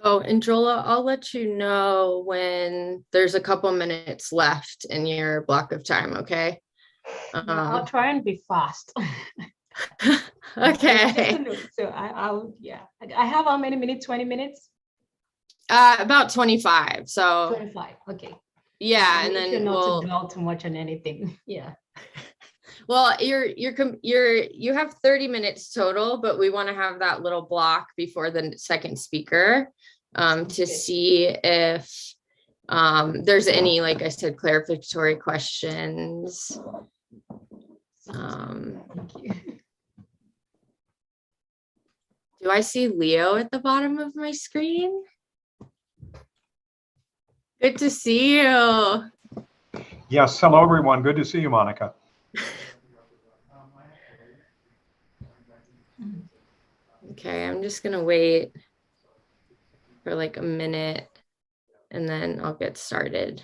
Oh, and Jola, I'll let you know when there's a couple minutes left in your block of time, okay? Yeah, I'll try and be fast. Okay. So I'll yeah. I have how many minutes? 20 minutes? About 25. So 25. Okay. yeah, I'll and make sure then not to we'll dwell too much on anything. Yeah. well, you have 30 minutes total, but we want to have that little block before the second speaker to see if there's any, like I said, clarificatory questions. Thank you. Do I see Leo at the bottom of my screen? Good to see you. Yes, hello everyone. Good to see you, Monica. Okay, I'm just gonna wait for like a minute and then I'll get started.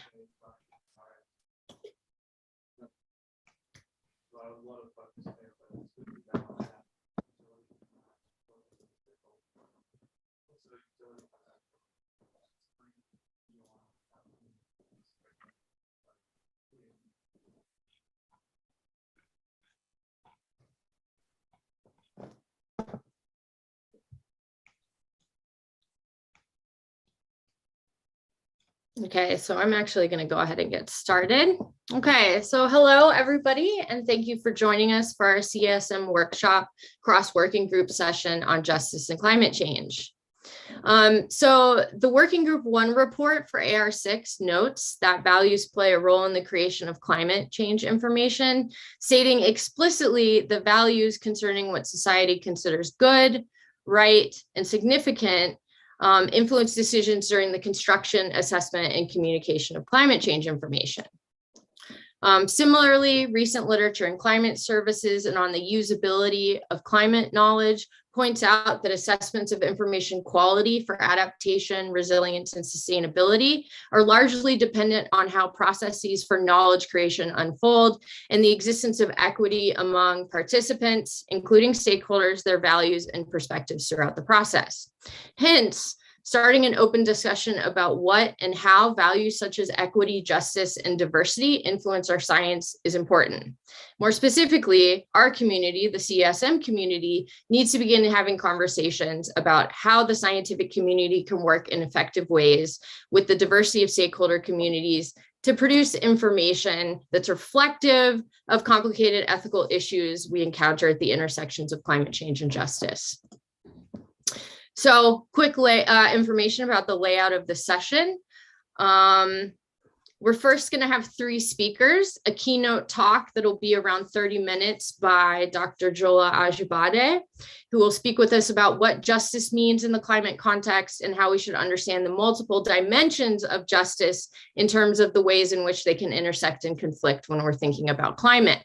Okay, so I'm actually going to go ahead and get started. Okay, so hello everybody, and thank you for joining us for our CSM workshop cross-working group session on justice and climate change. So the Working Group 1 report for AR6 notes that values play a role in the creation of climate change information, stating explicitly the values concerning what society considers good, right, and significant influence decisions during the construction, assessment, and communication of climate change information. Similarly, recent literature in climate services and on the usability of climate knowledge points out that assessments of information quality for adaptation, resilience, and sustainability are largely dependent on how processes for knowledge creation unfold and the existence of equity among participants, including stakeholders, their values, and perspectives throughout the process. Hence, starting an open discussion about what and how values such as equity, justice, and diversity influence our science is important. More specifically, our community, the CSM community, needs to begin having conversations about how the scientific community can work in effective ways with the diversity of stakeholder communities to produce information that's reflective of complicated ethical issues we encounter at the intersections of climate change and justice. So quick information about the layout of the session. We're first going to have 3 speakers, a keynote talk that'll be around 30 minutes by Dr. Jola Ajibade, who will speak with us about what justice means in the climate context and how we should understand the multiple dimensions of justice in terms of the ways in which they can intersect and conflict when we're thinking about climate.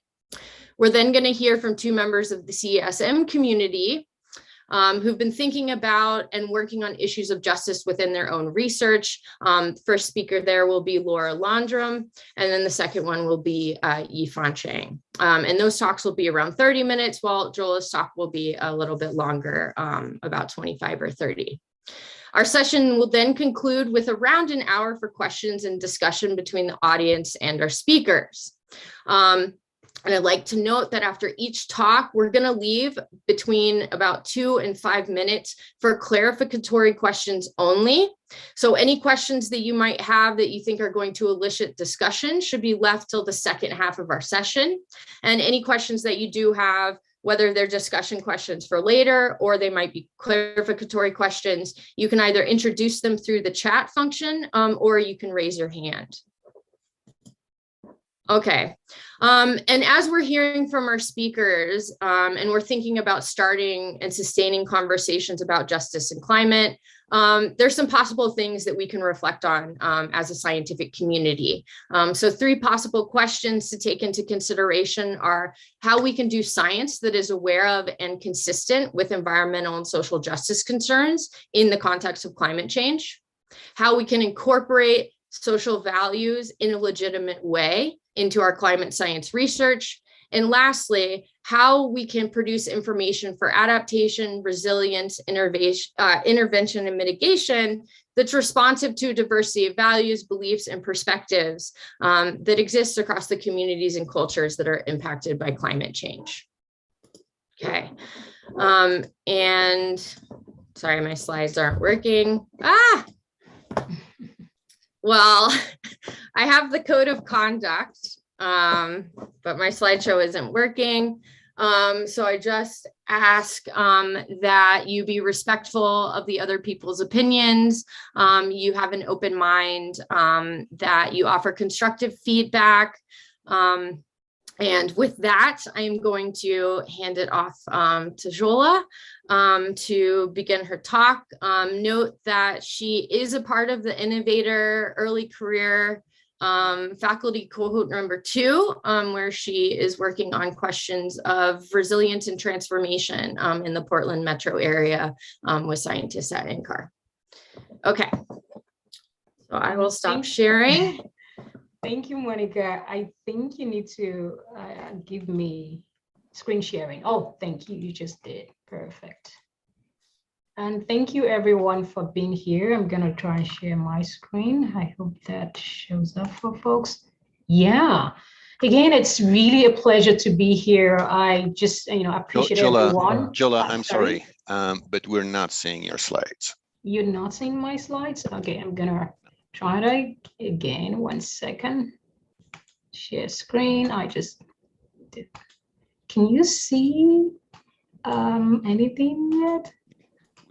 We're then going to hear from 2 members of the CSM community who've been thinking about and working on issues of justice within their own research. First speaker there will be Laura Landrum, and then the second one will be Yifan Chang. And those talks will be around 30 minutes, while Jola's talk will be a little bit longer, about 25 or 30. Our session will then conclude with around an hour for questions and discussion between the audience and our speakers. And I'd like to note that after each talk, we're going to leave between about 2 and 5 minutes for clarificatory questions only. So any questions that you might have that you think are going to elicit discussion should be left till the second half of our session. And any questions that you do have, whether they're discussion questions for later or they might be clarificatory questions, you can either introduce them through the chat function or you can raise your hand. Okay, and as we're hearing from our speakers and we're thinking about starting and sustaining conversations about justice and climate, there's some possible things that we can reflect on as a scientific community. So 3 possible questions to take into consideration are how we can do science that is aware of and consistent with environmental and social justice concerns in the context of climate change, how we can incorporate social values in a legitimate way into our climate science research, and lastly, how we can produce information for adaptation, resilience, intervention, and mitigation that's responsive to diversity of values, beliefs, and perspectives that exists across the communities and cultures that are impacted by climate change. Okay, and sorry, my slides aren't working. Well, I have the code of conduct, but my slideshow isn't working. So I just ask that you be respectful of the other people's opinions. You have an open mind, that you offer constructive feedback. And with that, I'm going to hand it off to Jola to begin her talk. Note that she is a part of the Innovator Early Career faculty cohort number 2, where she is working on questions of resilience and transformation in the Portland metro area with scientists at NCAR. Okay, so I will stop sharing. Thank you, Monica. I think you need to give me screen sharing. Oh, thank you. You just did. Perfect. And thank you, everyone, for being here. I'm going to try and share my screen. I hope that shows up for folks. Yeah. Again, it's really a pleasure to be here. I just, appreciate everyone. Jola, I'm sorry, but we're not seeing your slides. You're not seeing my slides? Okay, I'm going to try that again. 1 second. Share screen. I just did. Can you see anything yet?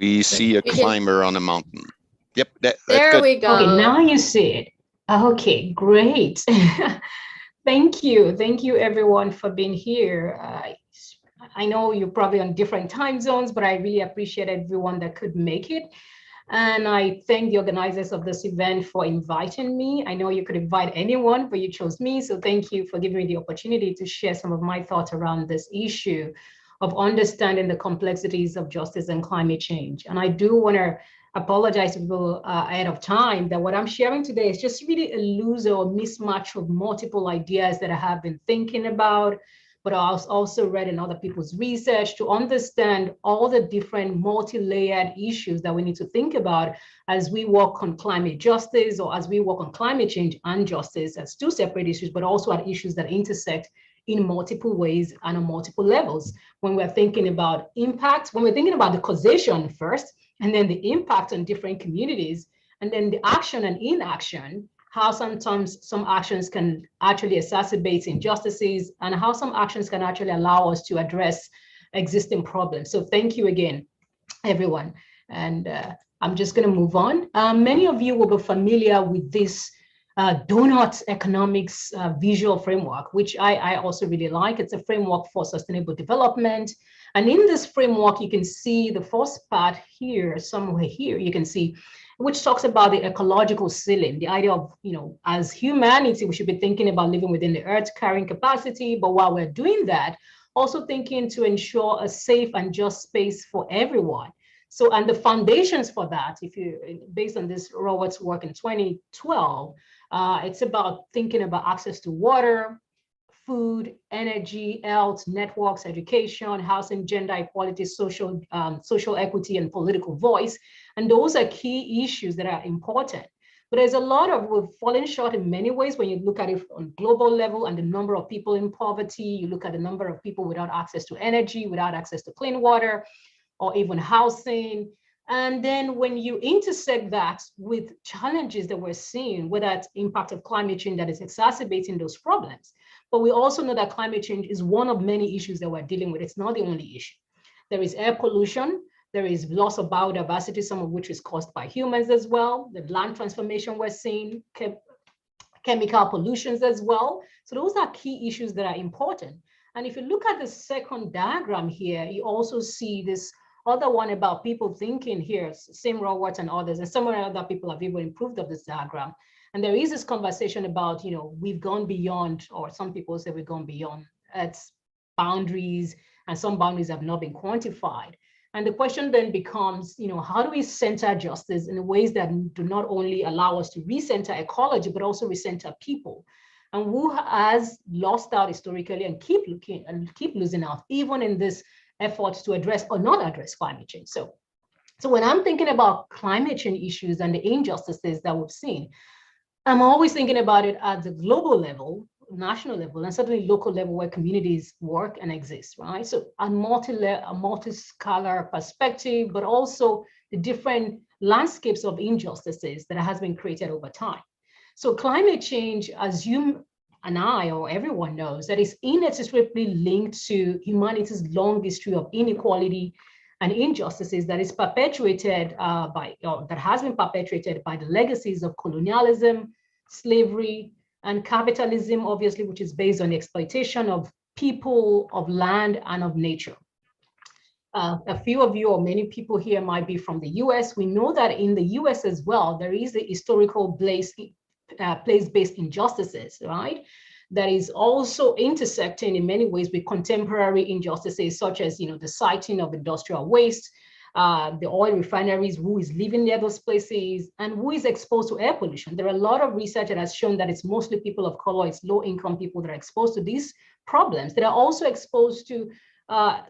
We see a climber on a mountain. Yep. There we go. Okay, now you see it. Okay, great. Thank you. Thank you, everyone, for being here. I know you're probably on different time zones, but I really appreciate everyone that could make it. And I thank the organizers of this event for inviting me. I know you could invite anyone, but you chose me. So thank you for giving me the opportunity to share some of my thoughts around this issue of understanding the complexities of justice and climate change. And I do want to apologize to people ahead of time that what I'm sharing today is just really a loser or mismatch of multiple ideas that I have been thinking about, but I also read in other people's research to understand all the different multi-layered issues that we need to think about as we work on climate justice, or as we work on climate change and justice as 2 separate issues, but also at issues that intersect in multiple ways and on multiple levels. When we're thinking about impact, when we're thinking about the causation first, and then the impact on different communities, and then the action and inaction, how sometimes some actions can actually exacerbate injustices, and how some actions can actually allow us to address existing problems. So thank you again, everyone. And I'm just going to move on. Many of you will be familiar with this donut economics visual framework, which I also really like. It's a framework for sustainable development. And in this framework, you can see the first part here, somewhere here, you can see, which talks about the ecological ceiling, the idea of, as humanity, we should be thinking about living within the Earth's carrying capacity. But while we're doing that, also thinking to ensure a safe and just space for everyone. So, and the foundations for that, based on this Robert's work in 2012, it's about thinking about access to water, food, energy, health, networks, education, housing, gender equality, social equity, and political voice. And those are key issues that are important. But there's a lot of, we've fallen short in many ways when you look at it on global level and the number of people in poverty, you look at the number of people without access to energy, without access to clean water, or even housing. And then when you intersect that with challenges that we're seeing, whether it's impact of climate change that is exacerbating those problems, but we also know that climate change is one of many issues that we're dealing with. It's not the only issue. There is air pollution, there is loss of biodiversity, some of which is caused by humans as well, the land transformation we're seeing, chemical pollutions as well. So those are key issues that are important. And if you look at the second diagram here, you also see this other one about people thinking here, same Roberts and others, and some other people have even improved of this diagram. And there is this conversation about, we've gone beyond, or some people say we've gone beyond its boundaries, and some boundaries have not been quantified. And the question then becomes, how do we center justice in ways that do not only allow us to recenter ecology, but also recenter people? and who has lost out historically and keep losing out, even in this effort to address or not address climate change. So when I'm thinking about climate change issues and the injustices that we've seen, I'm always thinking about it at the global level, national level, and certainly local level where communities work and exist, right? So a multi-scalar perspective, but also the different landscapes of injustices that has been created over time. So climate change, as you and I or everyone knows, that is inextricably linked to humanity's long history of inequality and injustices that is perpetuated that has been perpetuated by the legacies of colonialism, slavery, and capitalism, obviously, which is based on the exploitation of people, of land, and of nature. A few of you or many people here might be from the US. We know that in the US as well, there is a historical place-based injustices, right? That is also intersecting in many ways with contemporary injustices, such as, the siting of industrial waste, the oil refineries, who is living near those places, and who is exposed to air pollution. There are a lot of research that has shown that it's mostly people of color, it's low-income people that are exposed to these problems, that are also exposed to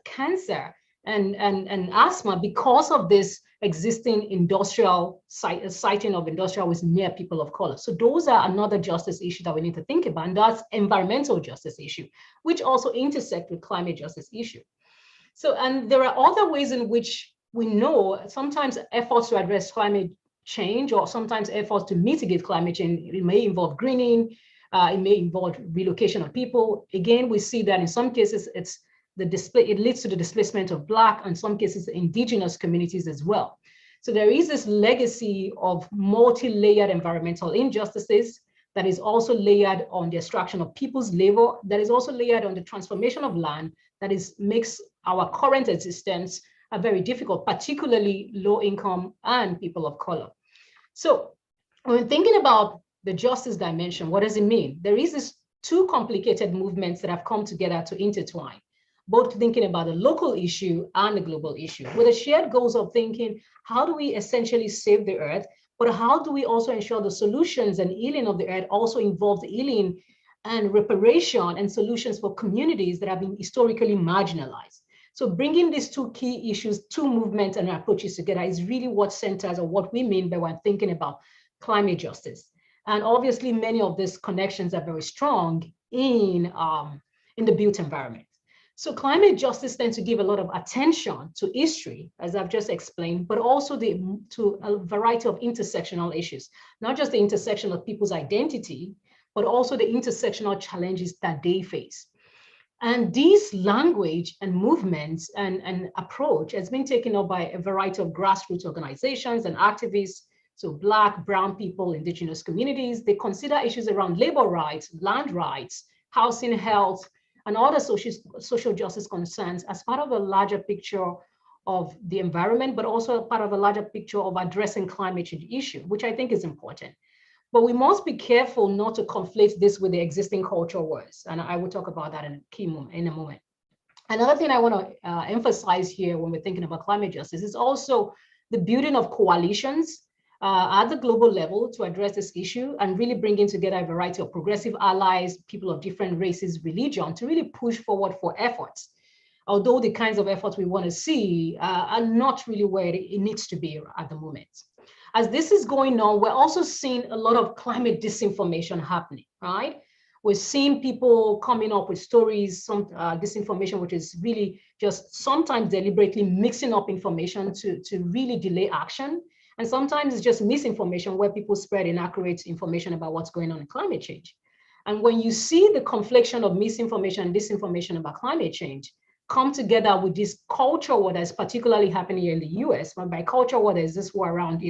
cancer and asthma because of this existing industrial siting of industrial waste near people of color. So those are another justice issue that we need to think about, and that's environmental justice issue, which also intersect with climate justice issue. So, and there are other ways in which we know sometimes efforts to address climate change, or sometimes efforts to mitigate climate change, it may involve greening, it may involve relocation of people. Again, we see that in some cases it leads to the displacement of Black, and in some cases indigenous communities as well. So there is this legacy of multi-layered environmental injustices that is also layered on the extraction of people's labor, that is also layered on the transformation of land, that makes our current existence very difficult, particularly low income and people of color. So when thinking about the justice dimension, what does it mean? There is these two complicated movements that have come together to intertwine, both thinking about the local issue and the global issue, with the shared goals of thinking, how do we essentially save the earth, but how do we also ensure the solutions and healing of the earth also involve the healing and reparation and solutions for communities that have been historically marginalized. So bringing these two key issues, two movements and approaches together is really what centers, or what we mean by when thinking about climate justice. And obviously many of these connections are very strong in the built environment. So climate justice tends to give a lot of attention to history, as I've just explained, but also to a variety of intersectional issues, not just the intersection of people's identity, but also the intersectional challenges that they face. And this language and movements and approach has been taken up by a variety of grassroots organizations and activists. So Black, brown people, indigenous communities, they consider issues around labor rights, land rights, housing, health, and other social justice concerns as part of a larger picture of the environment, but also part of a larger picture of addressing climate change issue, which I think is important. But we must be careful not to conflate this with the existing culture wars. And I will talk about that in a moment. Another thing I want to emphasize here when we're thinking about climate justice is also the building of coalitions at the global level to address this issue, and really bringing together a variety of progressive allies, people of different races, religion, to really push forward for efforts. Although the kinds of efforts we want to see are not really where it needs to be at the moment. As this is going on, we're also seeing a lot of climate disinformation happening, right? We're seeing people coming up with stories, some disinformation, which is really just sometimes deliberately mixing up information to really delay action. And sometimes it's just misinformation where people spread inaccurate information about what's going on in climate change. And when you see the confliction of misinformation and disinformation about climate change come together with this culture war that's particularly happening here in the US, but by culture war, there's this war around,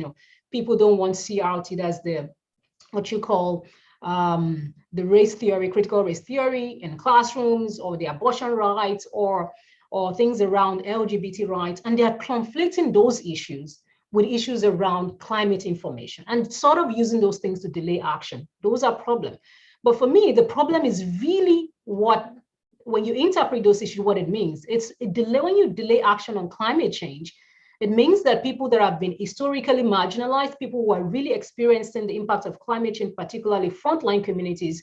people don't want CRT, that's what you call the race theory, critical race theory in classrooms, or the abortion rights, or things around LGBT rights. And they are conflicting those issues with issues around climate information and sort of using those things to delay action. Those are problems. But for me, the problem is really when you interpret those issues, what it means. It's a delay. When you delay action on climate change, it means that people that have been historically marginalized, people who are really experiencing the impact of climate change, particularly frontline communities,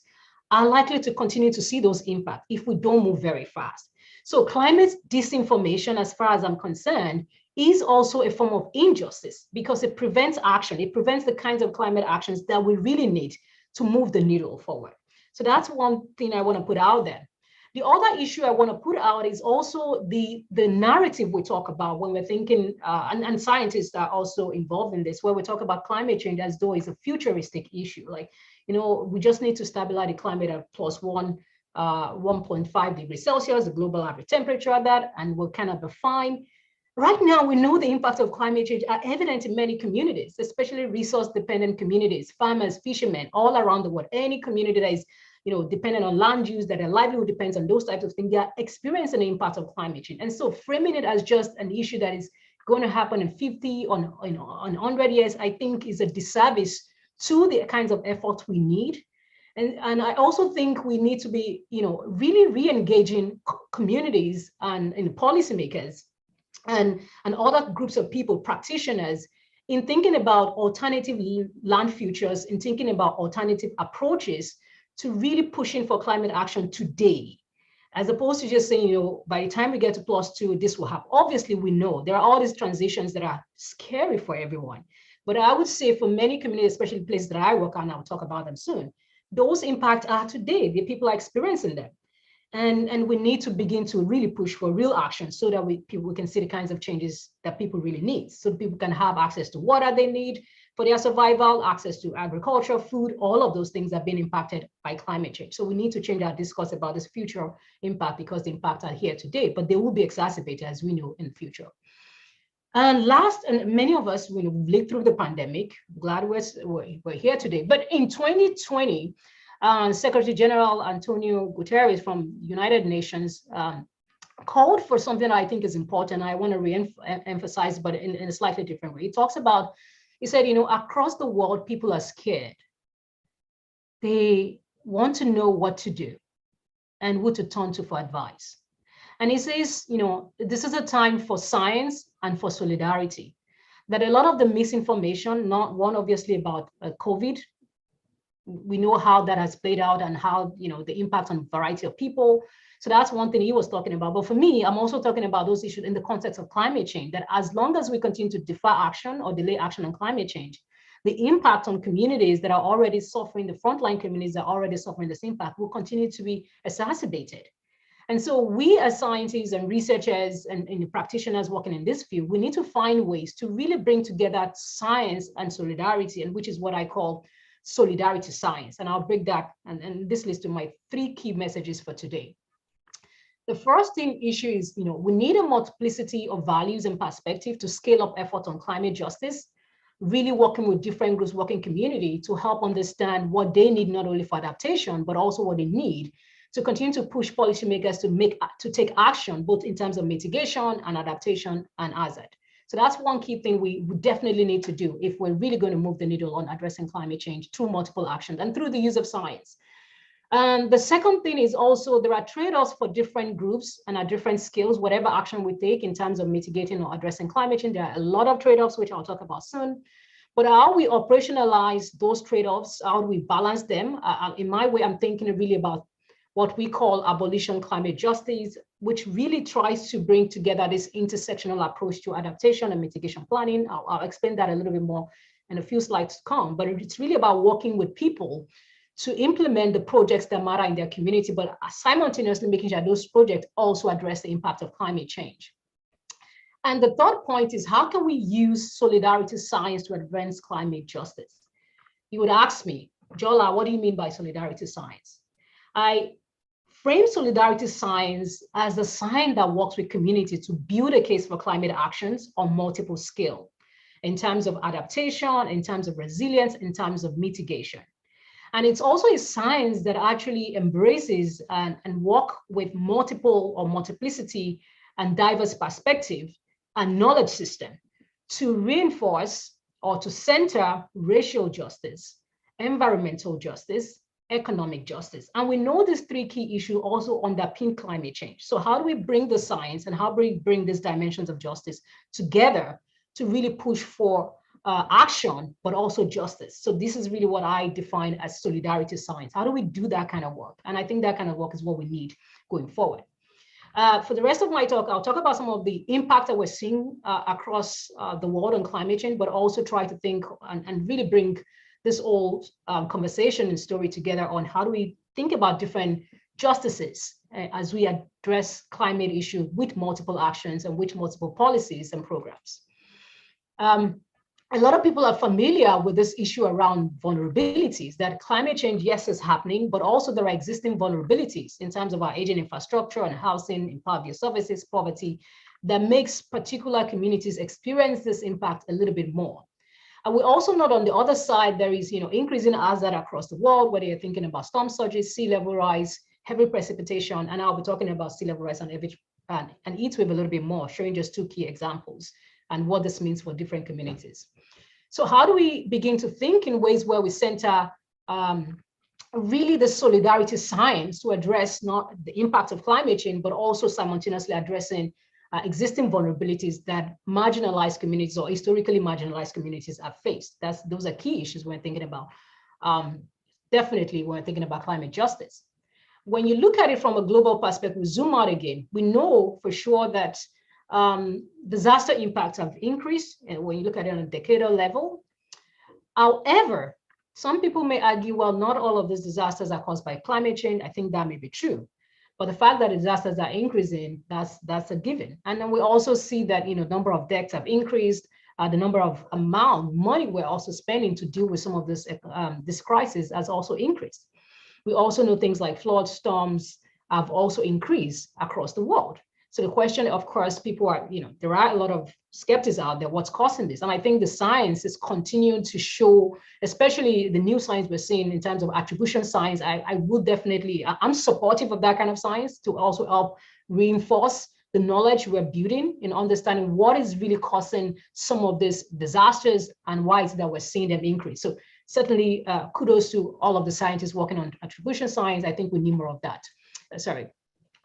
are likely to continue to see those impacts if we don't move very fast. So climate disinformation, as far as I'm concerned, is also a form of injustice because it prevents action. It prevents the kinds of climate actions that we really need to move the needle forward. So that's one thing I want to put out there. The other issue I want to put out is also the narrative we talk about when we're thinking, and scientists are also involved in this, where we talk about climate change as though it's a futuristic issue. Like, we just need to stabilize the climate at plus 1.5 degrees Celsius, the global average temperature at that, and we'll kind of be fine. Right now, we know the impacts of climate change are evident in many communities, especially resource-dependent communities, farmers, fishermen, all around the world. Any community that is, dependent on land use, that their livelihood depends on those types of things, they are experiencing the impact of climate change. And so framing it as just an issue that is going to happen in 50 on 100 years, I think is a disservice to the kinds of efforts we need. And I also think we need to be, really re-engaging communities and policymakers and other groups of people, practitioners, in thinking about alternative land futures, in thinking about alternative approaches to really pushing for climate action today, as opposed to just saying, by the time we get to +2, this will happen. Obviously, we know there are all these transitions that are scary for everyone. But I would say for many communities, especially places that I work on, I'll talk about them soon, those impacts are today. The people are experiencing them. And we need to begin to really push for real action so that we can see the kinds of changes that people really need. So people can have access to water they need for their survival, access to agriculture, food, all of those things have been impacted by climate change. So we need to change our discourse about this future impact because the impacts are here today, but they will be exacerbated, as we know, in the future. And last, and many of us will live through the pandemic. Glad we're here today. But in 2020, Secretary General Antonio Guterres from United Nations called for something I think is important. I want to re-emphasize, but in a slightly different way. He talks about, he said, across the world, people are scared. They want to know what to do and who to turn to for advice. And he says, this is a time for science and for solidarity. That a lot of the misinformation, not one obviously about COVID, we know how that has played out and how, the impact on a variety of people. So that's one thing he was talking about. But for me, I'm also talking about those issues in the context of climate change, that as long as we continue to defer action or delay action on climate change, the impact on communities that are already suffering, the frontline communities that are already suffering this impact will continue to be exacerbated. And so we as scientists and researchers and practitioners working in this field, we need to find ways to really bring together science and solidarity, and which is what I call solidarity science. And I'll break that and this leads to my 3 key messages for today. The first issue is, we need a multiplicity of values and perspective to scale up effort on climate justice, really working with different groups, working community to help understand what they need, not only for adaptation, but also what they need to continue to push policymakers to take action, both in terms of mitigation and adaptation and hazard. So that's one key thing we definitely need to do if we're really going to move the needle on addressing climate change through multiple actions and through the use of science. And the second thing is also there are trade-offs for different groups and at different scales, whatever action we take in terms of mitigating or addressing climate change. There are a lot of trade-offs, which I'll talk about soon. But how we operationalize those trade-offs, how do we balance them? In my way, I'm thinking really about what we call abolition climate justice, which really tries to bring together this intersectional approach to adaptation and mitigation planning. I'll explain that a little bit more in a few slides to come, but it's really about working with people to implement the projects that matter in their community, but simultaneously making sure those projects also address the impact of climate change. And the third point is, how can we use solidarity science to advance climate justice? You would ask me, Jola, what do you mean by solidarity science? I frame solidarity science as a science that works with community to build a case for climate actions on multiple scales, in terms of adaptation, in terms of resilience, in terms of mitigation. And it's also a science that actually embraces and work with multiple or multiplicity and diverse perspective and knowledge system to reinforce or to center racial justice, environmental justice, economic justice. And we know these 3 key issues also underpin climate change. So how do we bring the science and how do we bring these dimensions of justice together to really push for action, but also justice. So this is really what I define as solidarity science. How do we do that kind of work? And I think that kind of work is what we need going forward. For the rest of my talk, I'll talk about some of the impact that we're seeing across the world on climate change, but also try to think and really bring this whole conversation and story together on how do we think about different justices as we address climate issue with multiple actions and with multiple policies and programs. A lot of people are familiar with this issue around vulnerabilities, that climate change, yes, is happening, but also there are existing vulnerabilities in terms of our aging infrastructure and housing, impervious surfaces, poverty, that makes particular communities experience this impact a little bit more. And we also note on the other side, there is increasing hazard across the world, whether you're thinking about storm surges, sea level rise, heavy precipitation, and I'll be talking about sea level rise and heat wave a little bit more, showing just two key examples and what this means for different communities. So how do we begin to think in ways where we center really the solidarity science to address not the impact of climate change, but also simultaneously addressing existing vulnerabilities that marginalized communities or historically marginalized communities have faced? Those are key issues when thinking about, definitely when thinking about climate justice. When you look at it from a global perspective, zoom out again, we know for sure that disaster impacts have increased, and when you look at it on a decadal level. However, some people may argue, well, not all of these disasters are caused by climate change. I think that may be true, but the fact that disasters are increasing, that's a given. And then we also see that number of deaths have increased, the number of money we're also spending to deal with some of this crisis has also increased. We also know things like flood, storms have also increased across the world. So the question, of course, people are, there are a lot of skeptics out there, what's causing this? And I think the science is continuing to show, especially the new science we're seeing in terms of attribution science. I would definitely, I'm supportive of that kind of science to also help reinforce the knowledge we're building in understanding what is really causing some of these disasters and why it's that we're seeing them increase. So certainly kudos to all of the scientists working on attribution science. I think we need more of that.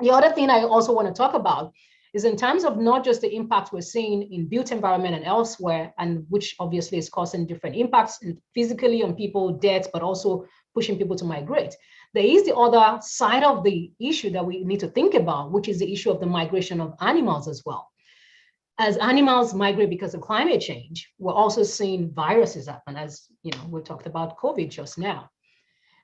The other thing I also want to talk about is in terms of not just the impact we're seeing in built environment and elsewhere, and which obviously is causing different impacts physically on people, deaths, but also pushing people to migrate. There is the other side of the issue that we need to think about, which is the issue of the migration of animals as well. As animals migrate because of climate change, we're also seeing viruses happen, as we talked about COVID just now.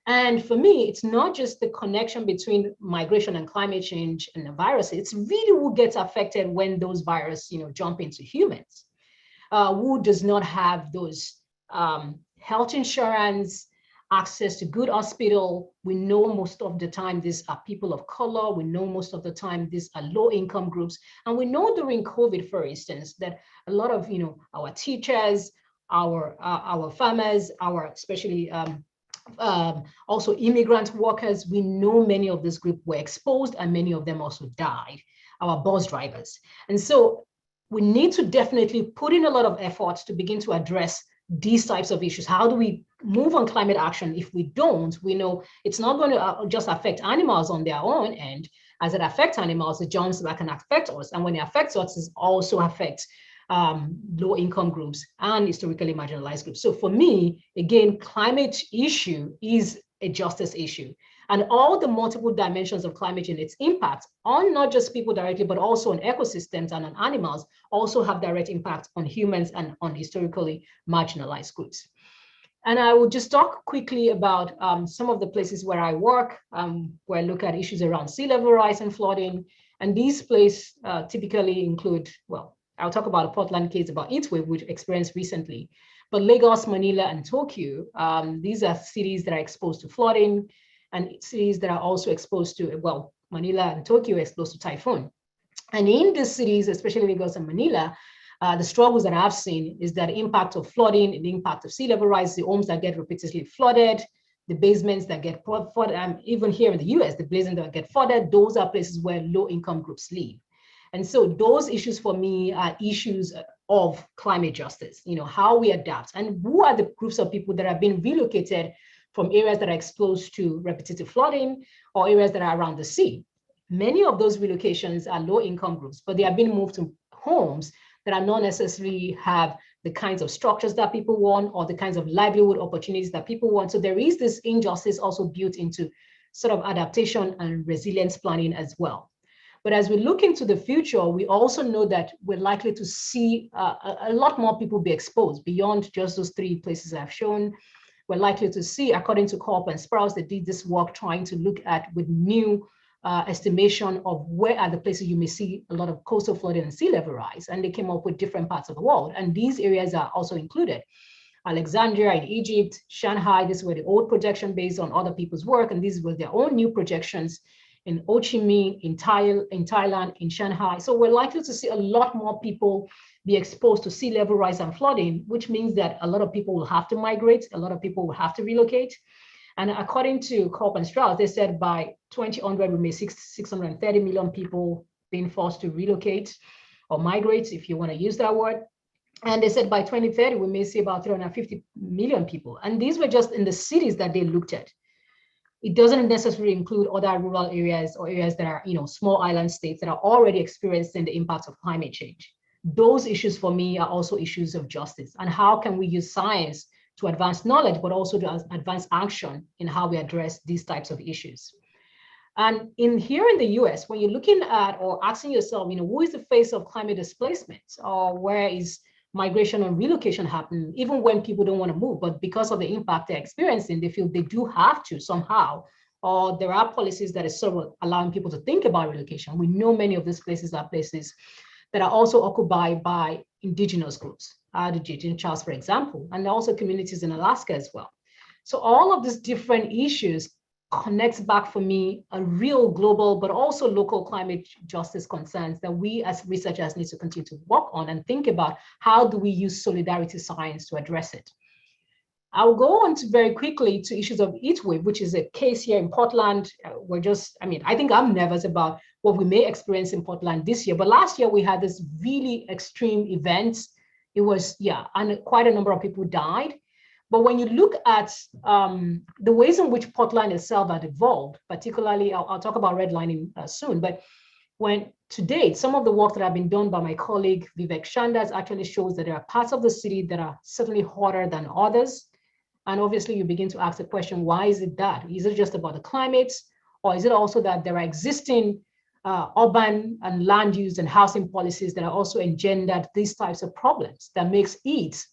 And for me, it's not just the connection between migration and climate change and the virus. It's really who gets affected when those viruses, jump into humans. Who does not have those health insurance, access to good hospital. We know most of the time these are people of color. We know most of the time these are low income groups. And we know during COVID, for instance, that a lot of, our teachers, our farmers, our especially also immigrant workers, we know many of this group were exposed and many of them also died, our bus drivers. And so we need to definitely put in a lot of efforts to begin to address these types of issues. How do we move on climate action? If we don't, we know it's not going to just affect animals on their own end. As it affects animals, it jumps back and affects us. And when it affects us, it also affects low income groups and historically marginalized groups. So for me, again, climate issue is a justice issue. And all the multiple dimensions of climate change, its impact on not just people directly, but also on ecosystems and on animals, also have direct impact on humans and on historically marginalized groups. And I will just talk quickly about some of the places where I work, where I look at issues around sea level rise and flooding. And these places typically include, well, I'll talk about a Portland case about Heatwave, which experienced recently. But Lagos, Manila, and Tokyo, these are cities that are exposed to flooding and cities that are also exposed to, well, Manila and Tokyo are exposed to typhoon. And in these cities, especially Lagos and Manila, the struggles that I've seen is that impact of flooding, the impact of sea level rise, the homes that get repeatedly flooded, the basements that get flooded, even here in the US, the basements that get flooded, those are places where low income groups live. And so those issues for me are issues of climate justice, how we adapt and who are the groups of people that have been relocated from areas that are exposed to repetitive flooding or areas that are around the sea. Many of those relocations are low income groups, but they have been moved to homes that are not necessarily have the kinds of structures that people want or the kinds of livelihood opportunities that people want. So there is this injustice also built into sort of adaptation and resilience planning as well. But as we look into the future, we also know that we're likely to see a lot more people be exposed beyond just those 3 places I've shown. We're likely to see, according to Corp and Sprouse, they did this work trying to look at with new estimation of where are the places you may see a lot of coastal flooding and sea level rise. And they came up with different parts of the world. And these areas are also included. Alexandria in Egypt, Shanghai, this were the old projection based on other people's work. And these were their own new projections in Ho Chi Minh, in Thailand, in Shanghai. So we're likely to see a lot more people be exposed to sea level rise and flooding, which means that a lot of people will have to migrate, a lot of people will have to relocate. And according to Corp and Sprouse, they said by 2100, we may see 630 million people being forced to relocate or migrate, if you want to use that word. And they said by 2030, we may see about 350 million people. And these were just in the cities that they looked at. It doesn't necessarily include other rural areas or areas that are, small island states that are already experiencing the impacts of climate change. Those issues for me are also issues of justice. And how can we use science to advance knowledge, but also to advance action in how we address these types of issues? And here in the US, when you're looking at or asking yourself, who is the face of climate displacement, or where is migration and relocation happening, even when people don't want to move, but because of the impact they're experiencing, they feel they do have to somehow, or there are policies that is sort of allowing people to think about relocation. We know many of these places are places that are also occupied by indigenous groups, the Charles, for example, and also communities in Alaska as well. So all of these different issues connects back for me a real global, but also local climate justice concerns that we as researchers need to continue to work on and think about how do we use solidarity science to address it. I'll go on to very quickly to issues of heatwave, which is a case here in Portland. I think I'm nervous about what we may experience in Portland this year, but last year we had this really extreme event. It was, and quite a number of people died. But when you look at the ways in which Portland itself had evolved, particularly, I'll talk about redlining soon, but when to date, some of the work that have been done by my colleague Vivek Shandas actually shows that there are parts of the city that are certainly hotter than others. And obviously you begin to ask the question, why is it that? Is it just about the climate, or is it also that there are existing urban and land use and housing policies that are also engendered these types of problems that makes it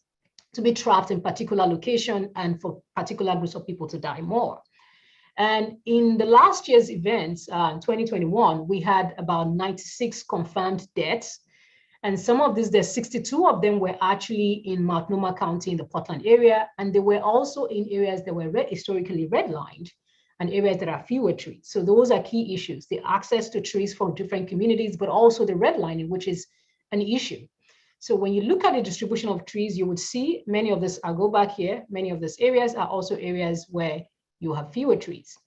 to be trapped in particular location and for particular groups of people to die more. And in the last year's events, 2021, we had about 96 confirmed deaths. And some of these, there's 62 of them were actually in Multnomah County in the Portland area. And they were also in areas that were historically redlined and areas that are fewer trees. So those are key issues, the access to trees from different communities, but also the redlining, which is an issue. So when you look at the distribution of trees, you would see many of this, I'll go back here, many of these areas are also areas where you have fewer trees.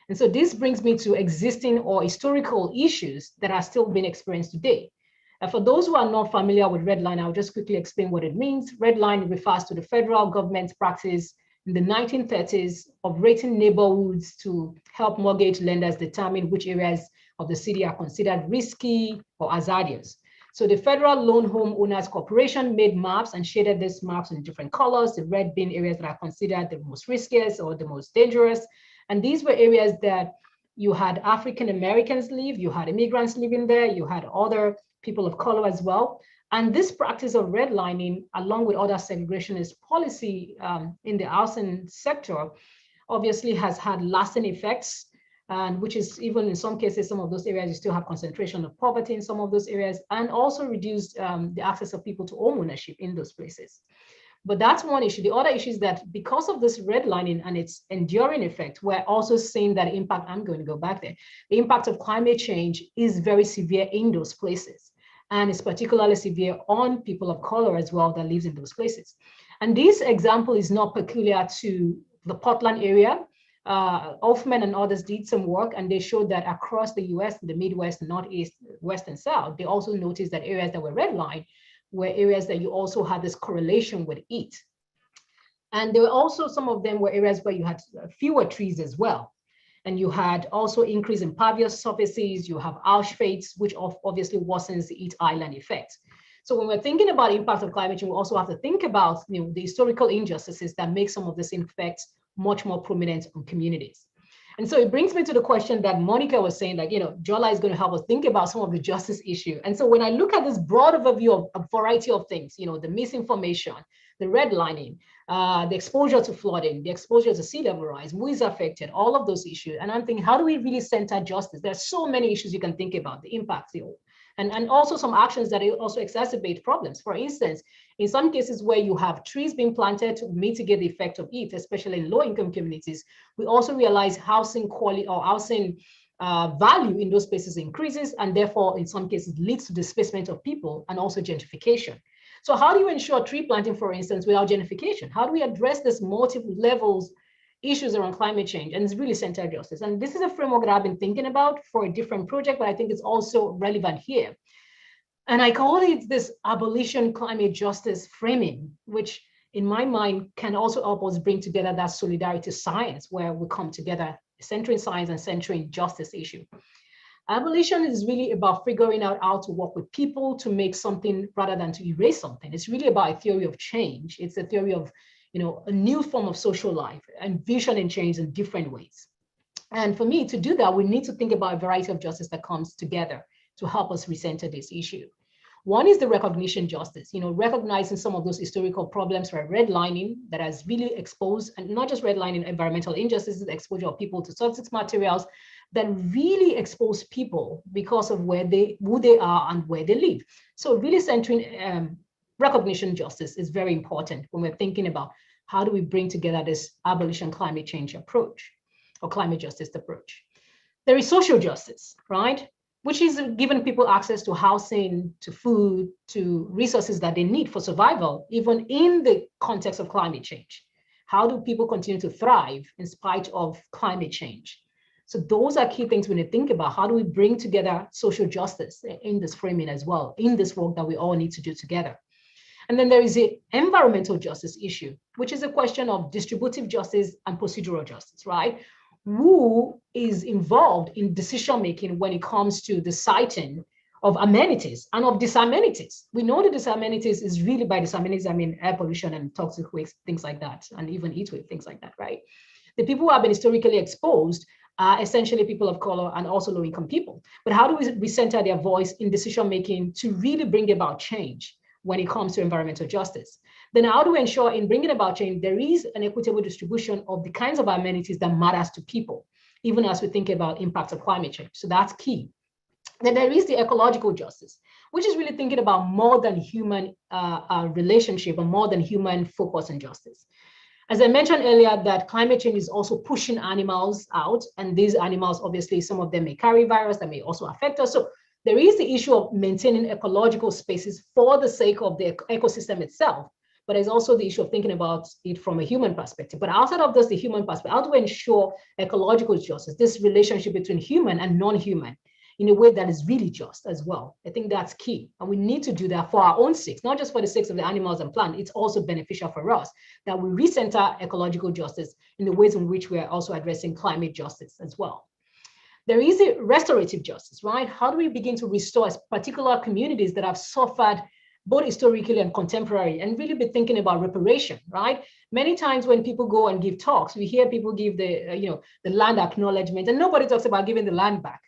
And so this brings me to existing or historical issues that are still being experienced today. And for those who are not familiar with redline, I'll just quickly explain what it means. Redline refers to the federal government's practice in the 1930s of rating neighborhoods to help mortgage lenders determine which areas of the city are considered risky or hazardous. So the Federal Loan Home Owners Corporation made maps and shaded these maps in different colors, the red being areas that are considered the most riskiest or the most dangerous. And these were areas that you had African Americans live, you had immigrants living there, you had other people of color as well. And this practice of redlining, along with other segregationist policy in the housing sector, obviously has had lasting effects, and which is even in some cases, some of those areas, you still have concentration of poverty in some of those areas, and also reduced the access of people to home ownership in those places. But that's one issue. The other issue is that because of this redlining and its enduring effect, we're also seeing that impact, I'm going to go back there, the impact of climate change is very severe in those places. And it's particularly severe on people of color as well that lives in those places. And this example is not peculiar to the Portland area. Hoffman and others did some work, and they showed that across the US, the Midwest, Northeast, West, and South, they also noticed that areas that were redlined were areas that you also had this correlation with heat. And there were also, some of them were areas where you had fewer trees as well. And you had also increase in pervious surfaces, you have ash fades, which obviously worsens the heat island effect. So when we're thinking about impact of climate change, we also have to think about the historical injustices that make some of these effects much more prominent on communities. And so it brings me to the question that Monica was saying, like, Jola is going to help us think about some of the justice issue. And so when I look at this broad overview of a variety of things, the misinformation, the redlining, the exposure to flooding, the exposure to sea level rise, who is affected, all of those issues. And I'm thinking, how do we really center justice? There's so many issues you can think about, the impacts, and also some actions that also exacerbate problems. For instance, in some cases where you have trees being planted to mitigate the effect of heat, especially in low-income communities, we also realize housing quality or housing value in those spaces increases, and therefore, in some cases, leads to displacement of people and also gentrification. So how do you ensure tree planting, for instance, without gentrification? How do we address this multiple levels issues around climate change? And it's really centered justice. And this is a framework that I've been thinking about for a different project, but I think it's also relevant here. And I call it this abolition climate justice framing, which in my mind can also help us bring together that solidarity science where we come together, centering science and centering justice issue. Abolition is really about figuring out how to work with people to make something rather than to erase something. It's really about a theory of change. It's a theory of a new form of social life and vision and change in different ways. And for me to do that, we need to think about a variety of justice that comes together to help us recenter this issue. One is the recognition justice, recognizing some of those historical problems for redlining that has really exposed, and not just redlining, environmental injustices, exposure of people to toxic materials that really expose people because of who they are and where they live. So really centering recognition justice is very important when we're thinking about how do we bring together this abolition climate change approach or climate justice approach. There is social justice, right? Which is giving people access to housing, to food, to resources that they need for survival, even in the context of climate change. How do people continue to thrive in spite of climate change? So those are key things we need to think about. How do we bring together social justice in this framing as well, in this work that we all need to do together? And then there is the environmental justice issue, which is a question of distributive justice and procedural justice, right? Who is involved in decision-making when it comes to the siting of amenities and of disamenities? We know the disamenities is really, by disamenities, I mean air pollution and toxic waste, things like that, and even heatwave, things like that, right? The people who have been historically exposed are essentially people of color and also low-income people. But how do we recenter their voice in decision-making to really bring about change when it comes to environmental justice? Then how do we ensure in bringing about change, there is an equitable distribution of the kinds of amenities that matters to people, even as we think about impacts of climate change? So that's key. Then there is the ecological justice, which is really thinking about more than human relationship and more than human focus on justice. As I mentioned earlier, that climate change is also pushing animals out, and these animals, obviously, some of them may carry virus that may also affect us. So there is the issue of maintaining ecological spaces for the sake of the ecosystem itself, but there's also the issue of thinking about it from a human perspective. But outside of this, the human perspective, how do we ensure ecological justice, this relationship between human and non-human, in a way that is really just as well? I think that's key. And we need to do that for our own sakes, not just for the sakes of the animals and plants. It's also beneficial for us that we recenter ecological justice in the ways in which we are also addressing climate justice as well. There is a restorative justice, right? How do we begin to restore particular communities that have suffered both historically and contemporary, and really be thinking about reparation, right? Many times when people go and give talks, we hear people give the land acknowledgement, and nobody talks about giving the land back.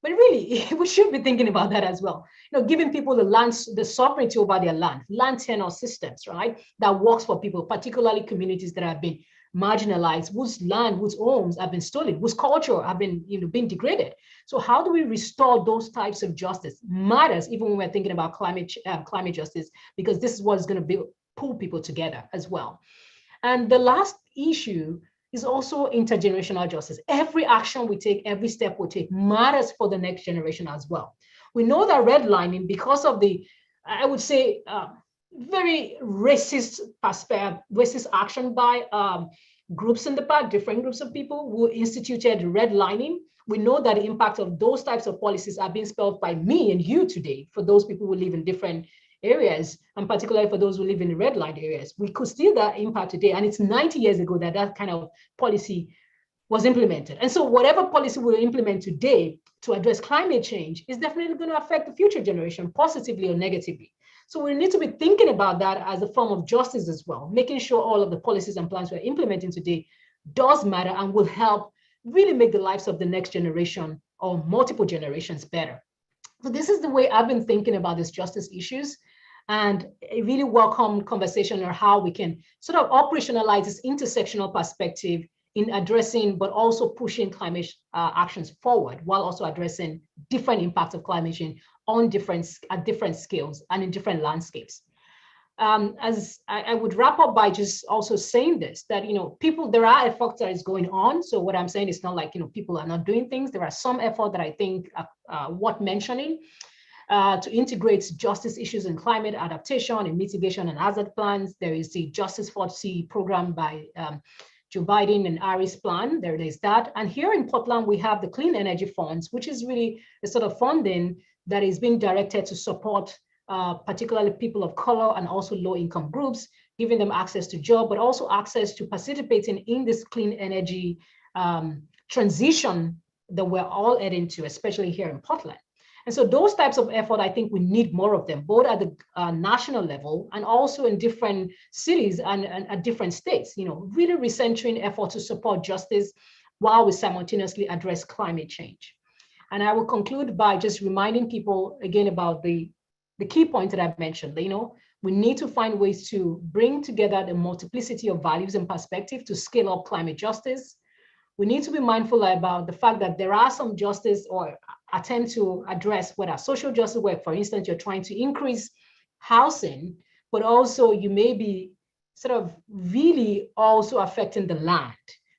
But really, we should be thinking about that as well. Giving people the land, the sovereignty over their land tenure systems, right? That works for people, particularly communities that have been marginalized, whose land, whose homes have been stolen, whose culture have been, been degraded. So how do we restore those types of justice? Matters even when we're thinking about climate justice, because this is what is going to pull people together as well. And the last issue is also intergenerational justice. Every action we take, every step we take matters for the next generation as well. We know that redlining, because of the, I would say, very racist action by groups in the past, different groups of people who instituted redlining. We know that the impact of those types of policies are being spelled by me and you today, for those people who live in different areas, and particularly for those who live in the red line areas. We could see that impact today, and it's 90 years ago that that kind of policy was implemented. And so whatever policy we implement today to address climate change is definitely going to affect the future generation positively or negatively. So we need to be thinking about that as a form of justice as well, making sure all of the policies and plans we're implementing today does matter and will help really make the lives of the next generation or multiple generations better. So this is the way I've been thinking about these justice issues, and a really welcome conversation on how we can sort of operationalize this intersectional perspective in addressing, but also pushing climate actions forward, while also addressing different impacts of climate change on at different scales and in different landscapes. As I would wrap up by just also saying this, that, there are efforts that is going on. So what I'm saying is not like, people are not doing things. There are some effort that I think worth mentioning to integrate justice issues in climate adaptation and mitigation and hazard plans. There is the Justice for Sea program by Joe Biden and Harris plan. There is that. And here in Portland, we have the Clean Energy Funds, which is really the sort of funding that is being directed to support particularly people of color and also low-income groups, giving them access to job, but also access to participating in this clean energy transition that we're all heading to, especially here in Portland. And so those types of effort, I think we need more of them, both at the national level and also in different cities and at different states, really recentering effort to support justice while we simultaneously address climate change. And I will conclude by just reminding people again about the key point that I've mentioned. We need to find ways to bring together the multiplicity of values and perspective to scale up climate justice. We need to be mindful about the fact that there are some justice or attempt to address what are social justice work. For instance, you're trying to increase housing, but also you may be sort of really also affecting the land.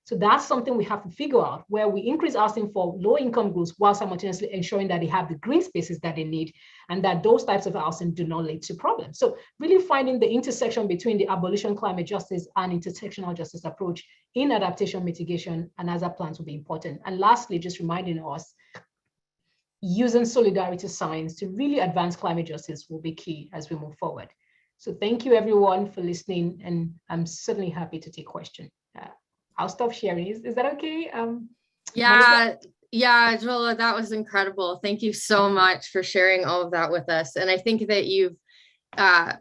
So that's something we have to figure out, where we increase housing for low-income groups while simultaneously ensuring that they have the green spaces that they need and that those types of housing do not lead to problems. So really finding the intersection between the abolition climate justice and intersectional justice approach in adaptation, mitigation, and hazard plans will be important. And lastly, just reminding us, using solidarity science to really advance climate justice will be key as we move forward. So thank you everyone for listening, and I'm certainly happy to take questions. I'll stop sharing. Is that okay? Yeah, Jola, that was incredible. Thank you so much for sharing all of that with us. And I think that you've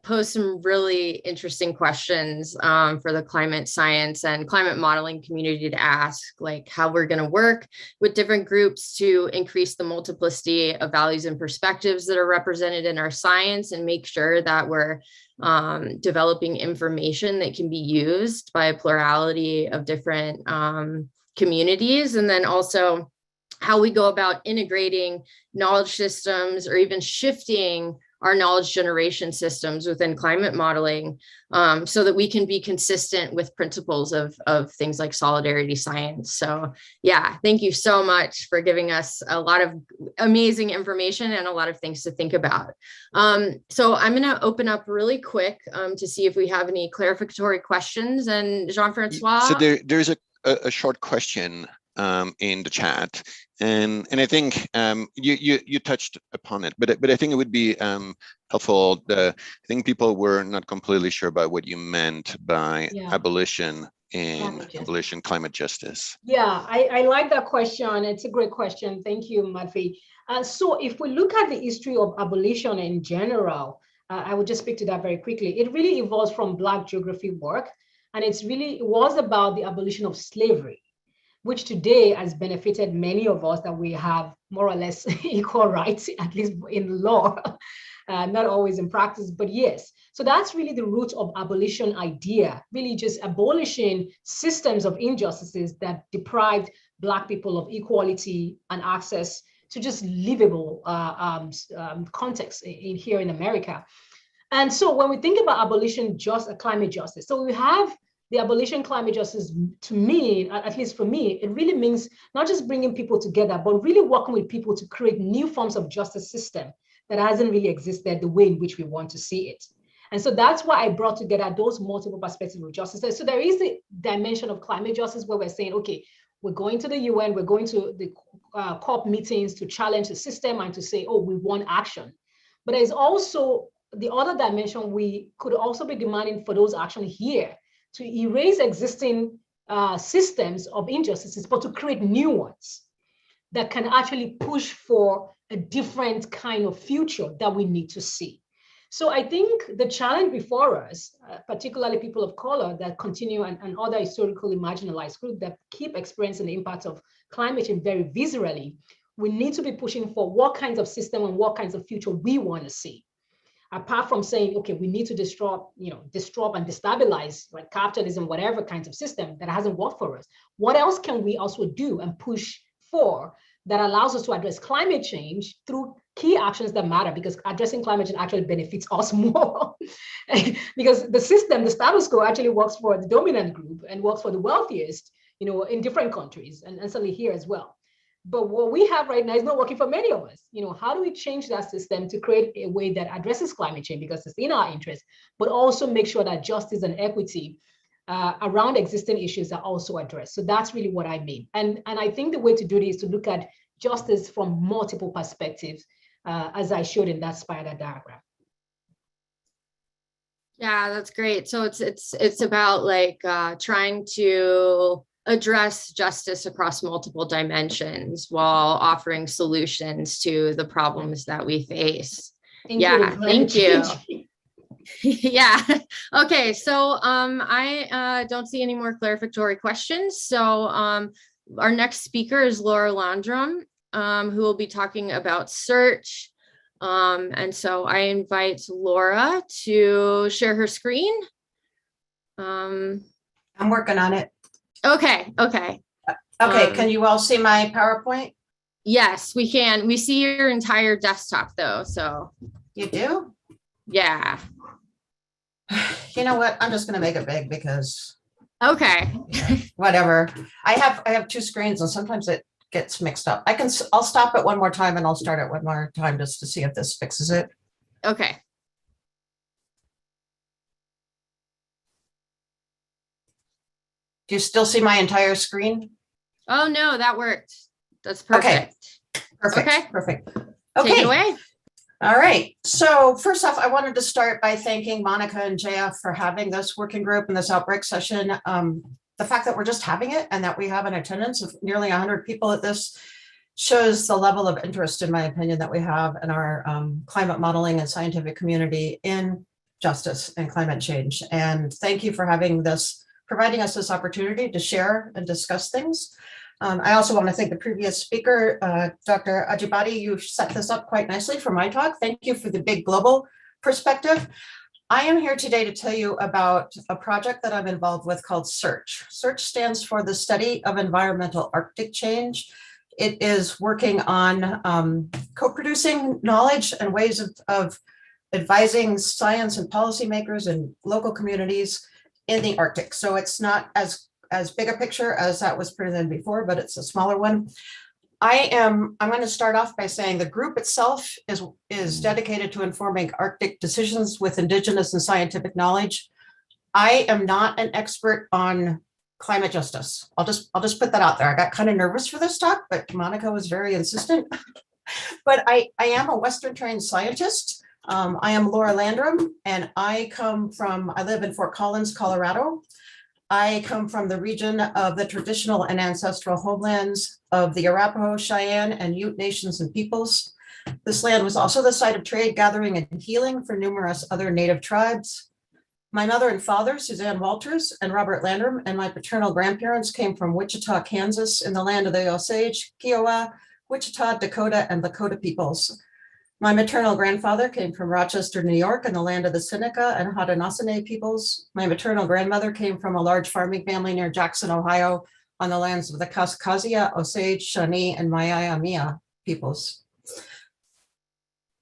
posed some really interesting questions for the climate science and climate modeling community to ask, like how we're going to work with different groups to increase the multiplicity of values and perspectives that are represented in our science and make sure that we're developing information that can be used by a plurality of different communities, and then also how we go about integrating knowledge systems or even shifting our knowledge generation systems within climate modeling so that we can be consistent with principles of things like solidarity science. So yeah, thank you so much for giving us a lot of amazing information and a lot of things to think about. So I'm going to open up really quick to see if we have any clarificatory questions. And Jean-Francois? So there's a short question in the chat, and I think you touched upon it, but I think it would be helpful. I think people were not completely sure about what you meant by abolition and abolition climate justice. Yeah, I like that question. It's a great question. Thank you, Matthew. So if we look at the history of abolition in general, I would just speak to that very quickly. It really evolves from Black geography work, and it was about the abolition of slavery, which today has benefited many of us, that we have more or less equal rights, at least in law, not always in practice, but yes. So that's really the root of abolition idea, really just abolishing systems of injustices that deprived Black people of equality and access to just livable context here in America. And so when we think about abolition, climate justice, so we have the abolition climate justice, to me, at least for me, it really means not just bringing people together, but really working with people to create new forms of justice system that hasn't really existed the way in which we want to see it. And so that's why I brought together those multiple perspectives of justice. So there is the dimension of climate justice where we're saying, okay, we're going to the UN, we're going to the COP meetings to challenge the system and to say, oh, we want action. But there's also the other dimension we could also be demanding for those actions here, to erase existing systems of injustices, but to create new ones that can actually push for a different kind of future that we need to see. So I think the challenge before us, particularly people of color that continue and other historically marginalized groups that keep experiencing the impact of climate change very viscerally, we need to be pushing for what kinds of system and what kinds of future we want to see. Apart from saying, okay, we need to disrupt and destabilize like capitalism, whatever kinds of system that hasn't worked for us. What else can we also do and push for that allows us to address climate change through key actions that matter, because addressing climate change actually benefits us more because the system, the status quo actually works for the dominant group and works for the wealthiest, in different countries and certainly here as well. But what we have right now is not working for many of us. How do we change that system to create a way that addresses climate change because it's in our interest, but also make sure that justice and equity around existing issues are also addressed. So that's really what I mean. And I think the way to do this is to look at justice from multiple perspectives, as I showed in that spider diagram. Yeah, that's great. So it's about like trying to address justice across multiple dimensions while offering solutions to the problems that we face. Yeah, thank you. Yeah. Okay. So I don't see any more clarificatory questions. So our next speaker is Laura Landrum, who will be talking about search. And so I invite Laura to share her screen. I'm working on it. Okay. Okay. Can you all see my PowerPoint? Yes, we can. We see your entire desktop though. So you do? Yeah. You know what? I'm just going to make it big because. Okay. Whatever. I have two screens and sometimes it gets mixed up. I'll stop it one more time and I'll start it one more time just to see if this fixes it. Okay. Do you still see my entire screen? Oh no, that worked. That's perfect. Okay. Perfect. Okay. Perfect. Okay. Take it away. All right. So first off, I wanted to start by thanking Monica and JF for having this working group and this outbreak session. The fact that we're just having it and that we have an attendance of nearly 100 people at this shows the level of interest, in my opinion, that we have in our climate modeling and scientific community in justice and climate change. And thank you for having this, providing us this opportunity to share and discuss things. I also want to thank the previous speaker, Dr. Ajibade. You set this up quite nicely for my talk. Thank you for the big global perspective. I am here today to tell you about a project that I'm involved with called SEARCH. SEARCH stands for the Study of Environmental Arctic Change. It is working on co-producing knowledge and ways of advising science and policymakers and local communities in the Arctic. So it's not as big a picture as that was presented before, but it's a smaller one. I'm going to start off by saying the group itself is dedicated to informing Arctic decisions with Indigenous and scientific knowledge. I am not an expert on climate justice. I'll just put that out there. I got kind of nervous for this talk, but Monica was very insistent. But I am a Western trained scientist. I am Laura Landrum, and I live in Fort Collins, Colorado. I come from the region of the traditional and ancestral homelands of the Arapaho, Cheyenne, and Ute nations and peoples. This land was also the site of trade, gathering, and healing for numerous other Native tribes. My mother and father, Suzanne Walters and Robert Landrum, and my paternal grandparents came from Wichita, Kansas, in the land of the Osage, Kiowa, Wichita, Dakota, and Lakota peoples. My maternal grandfather came from Rochester, New York, in the land of the Seneca and Haudenosaunee peoples. My maternal grandmother came from a large farming family near Jackson, Ohio, on the lands of the Kaskazia, Osage, Shawnee, and Maya peoples.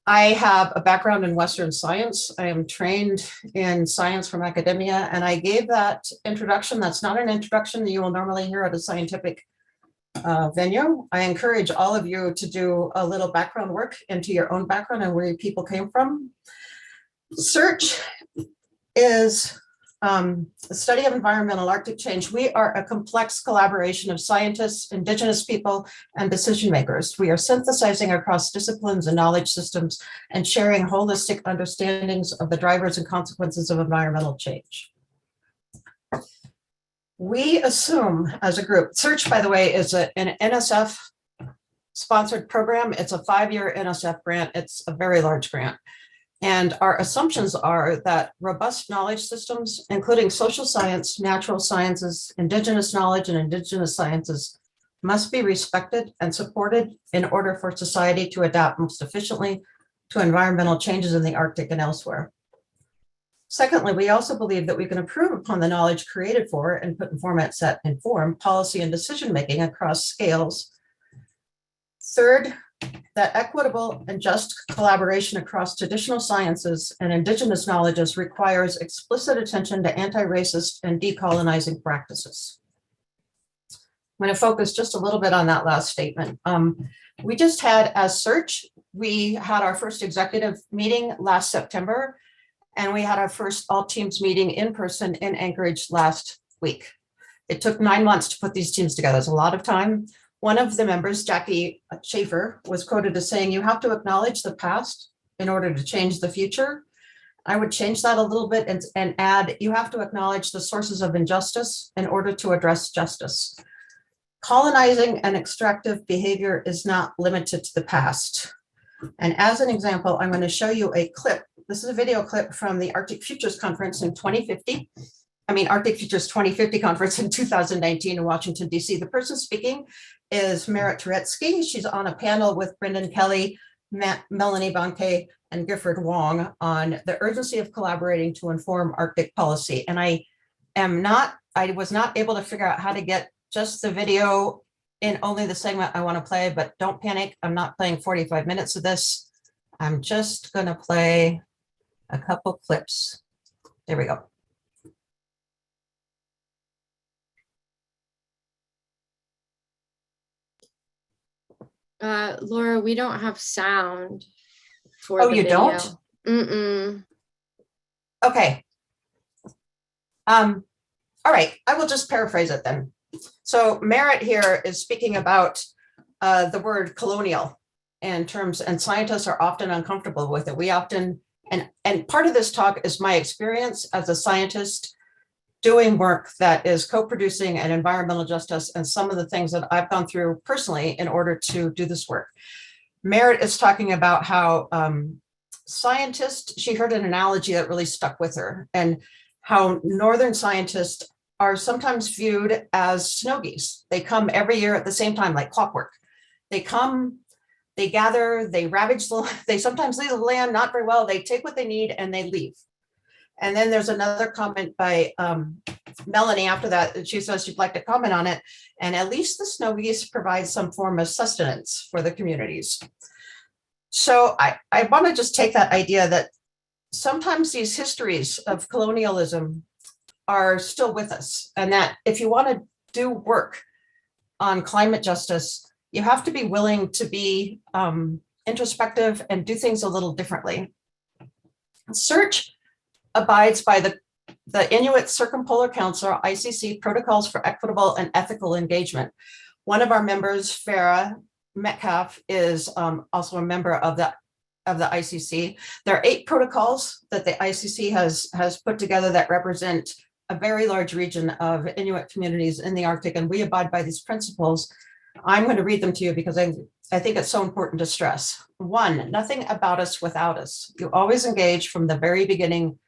I have a background in Western science. I am trained in science from academia, and I gave that introduction. That's not an introduction that you will normally hear at a scientific venue. I encourage all of you to do a little background work into your own background and where your people came from. SEARCH is a study of environmental Arctic change. We are a complex collaboration of scientists, Indigenous people, and decision makers. We are synthesizing across disciplines and knowledge systems and sharing holistic understandings of the drivers and consequences of environmental change. We assume as a group, SEARCH, by the way, is an NSF sponsored program. It's a 5-year NSF grant. It's a very large grant. And our assumptions are that robust knowledge systems, including social science, natural sciences, indigenous knowledge, and indigenous sciences, must be respected and supported in order for society to adapt most efficiently to environmental changes in the Arctic and elsewhere. Secondly, we also believe that we can improve upon the knowledge created for and put in formats that inform policy and decision-making across scales. Third, that equitable and just collaboration across traditional sciences and indigenous knowledges requires explicit attention to anti-racist and decolonizing practices. I'm going to focus just a little bit on that last statement. We just had, as Search, we had our first executive meeting last September, and we had our first all teams meeting in person in Anchorage last week. It took 9 months to put these teams together. It's a lot of time. One of the members, Jackie Schaefer, was quoted as saying, "You have to acknowledge the past in order to change the future." I would change that a little bit and add, you have to acknowledge the sources of injustice in order to address justice. Colonizing and extractive behavior is not limited to the past. And as an example, I'm going to show you a clip. This is a video clip from the Arctic Futures Conference in 2050. Arctic Futures 2050 conference in 2019 in Washington, DC. The person speaking is Merit Turetsky. She's on a panel with Brendan Kelly, Melanie Bonke, and Gifford Wong on the urgency of collaborating to inform Arctic policy. And I was not able to figure out how to get just the video in only the segment I want to play, but don't panic. I'm not playing 45 minutes of this. I'm just going to play a couple clips. There we go. Laura, we don't have sound for the video. Don't? Mm-mm. Okay. All right, I will just paraphrase it then. So Merritt here is speaking about the word colonial in terms, and scientists are often uncomfortable with it. We often, and part of this talk is my experience as a scientist doing work that is co-producing an environmental justice and some of the things that I've gone through personally in order to do this work. Merritt is talking about how scientists, she heard an analogy that really stuck with her, and how northern scientists are sometimes viewed as snow geese. They come every year at the same time, like clockwork. They come, they gather, they ravage, they sometimes leave the land not very well, they take what they need and they leave. And then there's another comment by Melanie after that. She says she'd like to comment on it. And at least the snow geese provide some form of sustenance for the communities. So I want to just take that idea that sometimes these histories of colonialism are still with us. And that if you want to do work on climate justice, you have to be willing to be introspective and do things a little differently. Search abides by the Inuit Circumpolar Council, ICC, Protocols for Equitable and Ethical Engagement. One of our members, Farah Metcalf, is also a member of the ICC. There are 8 protocols that the ICC has put together that represent a very large region of Inuit communities in the Arctic, and we abide by these principles. I'm going to read them to you because I think it's so important to stress. 1, nothing about us without us. You always engage from the very beginning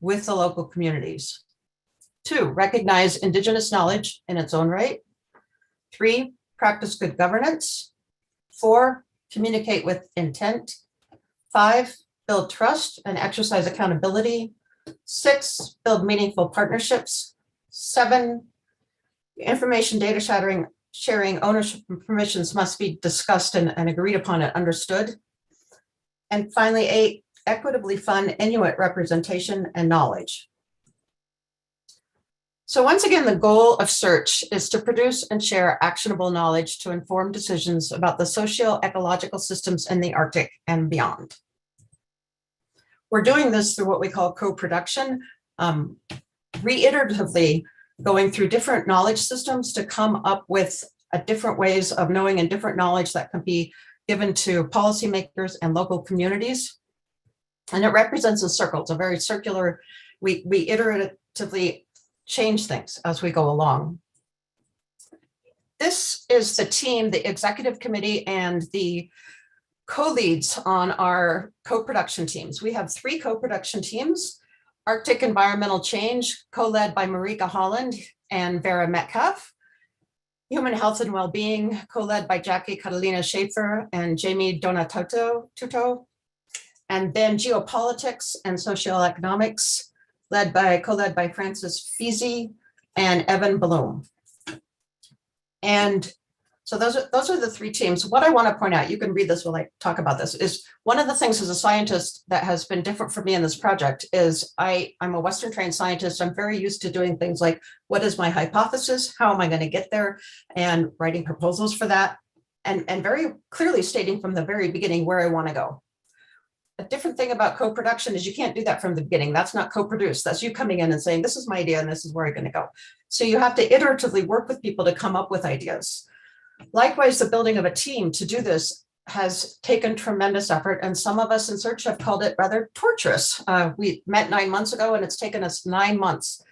with the local communities. 2, recognize Indigenous knowledge in its own right. 3, practice good governance. 4, communicate with intent. 5, build trust and exercise accountability. 6, build meaningful partnerships. 7, information data sharing, ownership and permissions must be discussed and agreed upon and understood. And finally, 8, equitably fund Inuit representation and knowledge. So once again, the goal of Search is to produce and share actionable knowledge to inform decisions about the socio-ecological systems in the Arctic and beyond. We're doing this through what we call co-production, reiteratively going through different knowledge systems to come up with different ways of knowing and different knowledge that can be given to policymakers and local communities. And it represents a circle. It's a very circular, we iteratively change things as we go along. This is the team, the executive committee and the co-leads on our co-production teams. We have 3 co-production teams: Arctic Environmental Change, co-led by Marika Holland and Vera Metcalf; Human Health and Wellbeing, co-led by Jackie Catalina Schaefer and Jamie Donatuto; and then Geopolitics and Socioeconomics, co-led by Francis Feasy and Evan Bloom. And so those are the 3 teams. What I want to point out, you can read this while I talk about this, is one of the things as a scientist that has been different for me in this project is I'm a Western trained scientist. I'm very used to doing things like, what is my hypothesis? How am I going to get there? And writing proposals for that. And very clearly stating from the very beginning where I want to go. A different thing about co-production is you can't do that from the beginning. That's not co-produced. That's you coming in and saying, this is my idea and this is where I'm going to go. So you have to iteratively work with people to come up with ideas. Likewise, the building of a team to do this has taken tremendous effort, and some of us in Search have called it rather torturous. We met 9 months ago, and it's taken us 9 months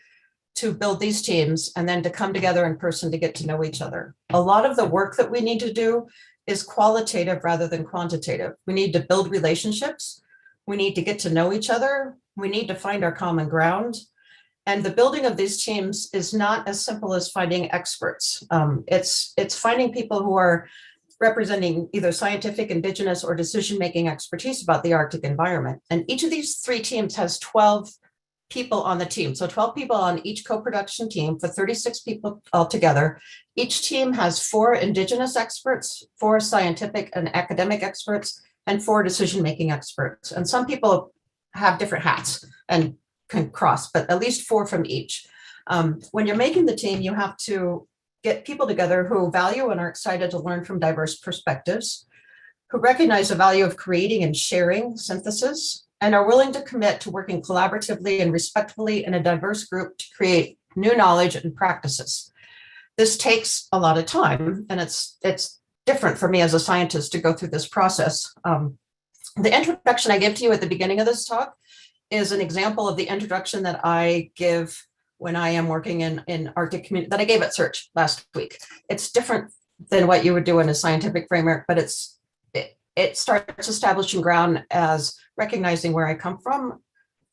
to build these teams and then to come together in person to get to know each other. A lot of the work that we need to do is qualitative rather than quantitative. We need to build relationships. We need to get to know each other. We need to find our common ground. And the building of these teams is not as simple as finding experts. It's finding people who are representing either scientific, indigenous, or decision-making expertise about the Arctic environment. And each of these 3 teams has 12 people on the team. So 12 people on each co-production team for 36 people altogether. Each team has 4 indigenous experts, 4 scientific and academic experts, and 4 decision-making experts. And some people have different hats and can cross, but at least 4 from each. When you're making the team, you have to get people together who value and are excited to learn from diverse perspectives, who recognize the value of creating and sharing synthesis, and are willing to commit to working collaboratively and respectfully in a diverse group to create new knowledge and practices. This takes a lot of time, and it's different for me as a scientist to go through this process. The introduction I give to you at the beginning of this talk is an example of the introduction that I give when I am working in Arctic community, that I gave at Search last week. It's different than what you would do in a scientific framework, but it starts establishing ground as recognizing where I come from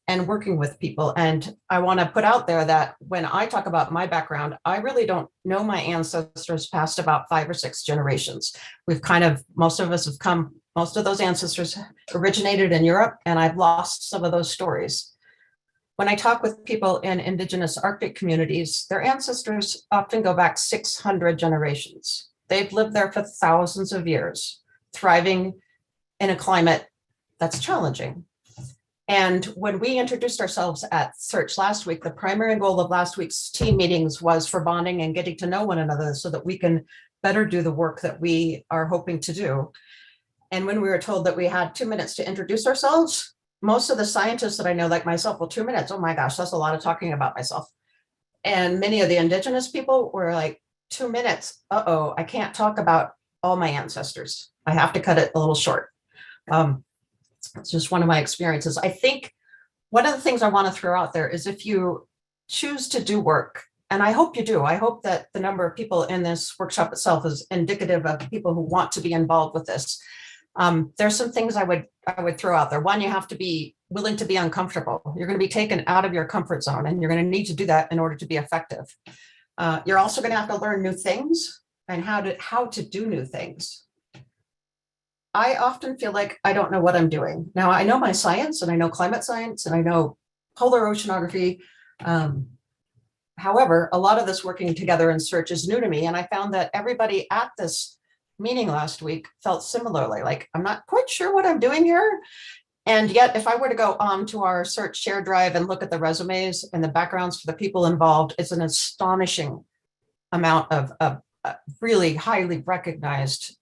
and working with people. And I want to put out there that when I talk about my background, I really don't know my ancestors past about 5 or 6 generations. Most of those ancestors originated in Europe, and I've lost some of those stories. When I talk with people in indigenous Arctic communities, their ancestors often go back 600 generations. They've lived there for thousands of years, thriving in a climate that's challenging. And when we introduced ourselves at Search last week, the primary goal of last week's team meetings was for bonding and getting to know one another so that we can better do the work that we are hoping to do. And when we were told that we had 2 minutes to introduce ourselves, most of the scientists that I know, like myself, well, 2 minutes, oh my gosh, that's a lot of talking about myself. And many of the indigenous people were like, 2 minutes, I can't talk about all my ancestors. I have to cut it a little short. It's just one of my experiences. I think one of the things I want to throw out there is if you choose to do work, and I hope you do, I hope that the number of people in this workshop itself is indicative of people who want to be involved with this. There's some things I would throw out there. One, you have to be willing to be uncomfortable. You're going to be taken out of your comfort zone, and you're going to need to do that in order to be effective. You're also going to have to learn new things and how to do new things. I often feel like I don't know what I'm doing. Now, I know my science, and I know climate science, and I know polar oceanography. However, a lot of this working together in Search is new to me, and I found that everybody at this meeting last week felt similarly, like, I'm not quite sure what I'm doing here. And yet, if I were to go on to our Search share drive and look at the resumes and the backgrounds for the people involved, it's an astonishing amount of really highly recognized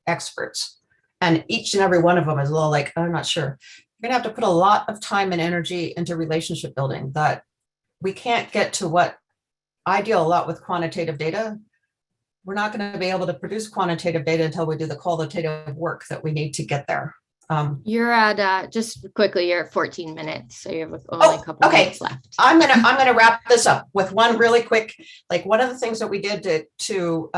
experts. And each and every one of them is a little like, I'm not sure. You're going to have to put a lot of time and energy into relationship building that we can't get to what I deal a lot with quantitative data. We're not going to be able to produce quantitative data until we do the qualitative work that we need to get there. You're at, just quickly, you're at 14 minutes, so you have only a couple okay. minutes left. I'm gonna wrap this up with one really quick, like one of the things that we did to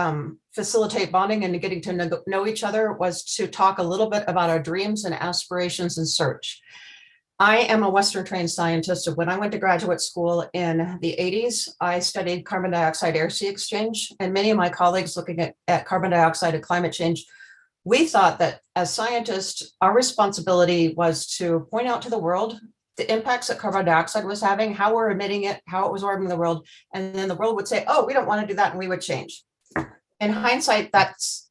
facilitate bonding and getting to know each other was to talk a little bit about our dreams and aspirations and search. I am a Western trained scientist. When I went to graduate school in the 80s, I studied carbon dioxide air-sea exchange, and many of my colleagues looking at carbon dioxide and climate change, we thought that as scientists, our responsibility was to point out to the world the impacts that carbon dioxide was having, how we're emitting it, how it was warming the world, and then the world would say, oh, we don't want to do that, and we would change. In hindsight,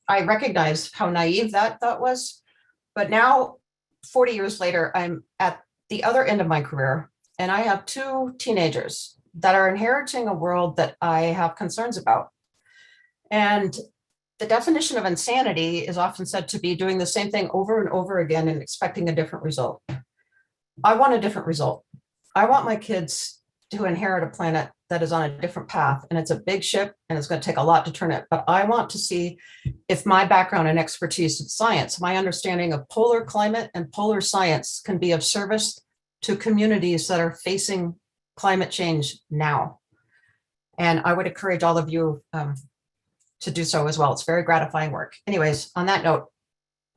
I recognize how naive that thought was, but now, 40 years later, I'm at the other end of my career, and I have 2 teenagers that are inheriting a world that I have concerns about. And the definition of insanity is often said to be doing the same thing over and over again and expecting a different result. I want a different result. I want my kids to inherit a planet that is on a different path, and it's a big ship and it's going to take a lot to turn it. But I want to see if my background and expertise in science, my understanding of polar climate and polar science can be of service to communities that are facing climate change now. And I would encourage all of you to do so as well. It's very gratifying work. Anyways, on that note,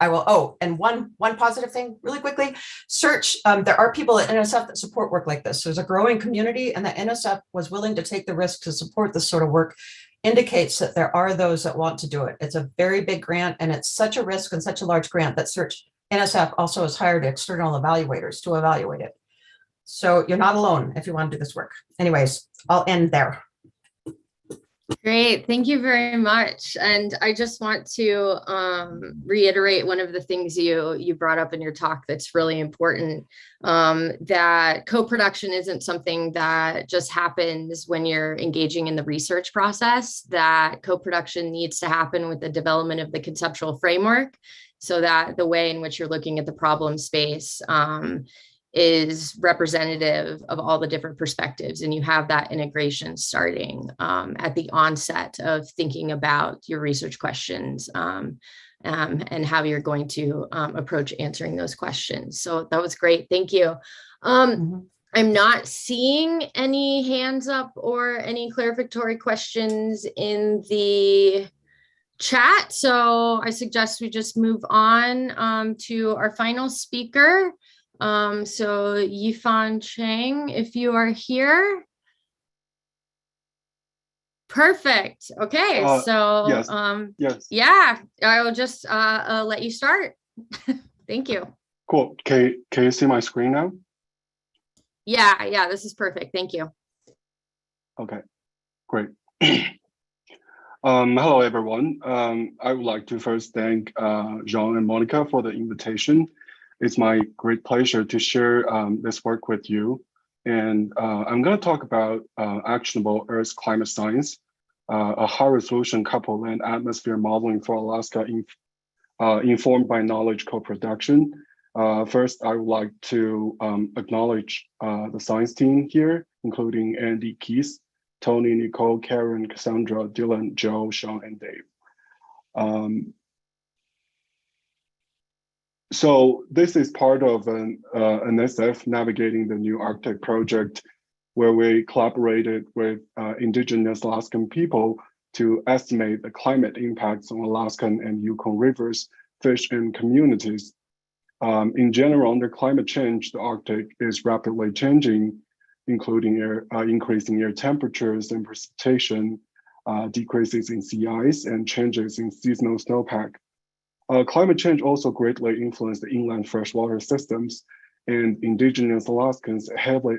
I will, and one positive thing really quickly, search, there are people at NSF that support work like this. There's a growing community, and the NSF was willing to take the risk to support this sort of work, indicates that there are those that want to do it. It's a very big grant, and it's such a risk and such a large grant that NSF also has hired external evaluators to evaluate it. So you're not alone if you want to do this work. Anyways, I'll end there. Great, thank you very much. And I just want to reiterate one of the things you brought up in your talk that's really important, that co-production isn't something that just happens when you're engaging in the research process, that co-production needs to happen with the development of the conceptual framework, so that the way in which you're looking at the problem space is representative of all the different perspectives, and you have that integration starting at the onset of thinking about your research questions and how you're going to approach answering those questions. So that was great. Thank you. I'm not seeing any hands up or any clarificatory questions in the chat, so I suggest we just move on to our final speaker. So Yifan Chang, if you are here. Perfect. Okay, so yes. Yes. Yeah, I will just let you start. Thank you. Cool. Can you see my screen now? Yeah, this is perfect. Thank you. Okay, great. Hello, everyone. I would like to first thank Jean and Monica for the invitation. It's my great pleasure to share this work with you. And I'm going to talk about actionable Earth climate science, a high-resolution coupled land atmosphere modeling for Alaska informed by knowledge co-production. First, I would like to acknowledge the science team here, including Andy Keys, Tony, Nicole, Karen, Cassandra, Dylan, Joe, Sean, and Dave. So this is part of an NSF Navigating the New Arctic project, where we collaborated with indigenous Alaskan people to estimate the climate impacts on Alaskan and Yukon rivers, fish, and communities. In general, under climate change, the Arctic is rapidly changing, including increasing air temperatures and precipitation, decreases in sea ice, and changes in seasonal snowpack. Climate change also greatly influenced the inland freshwater systems, and indigenous Alaskans heavily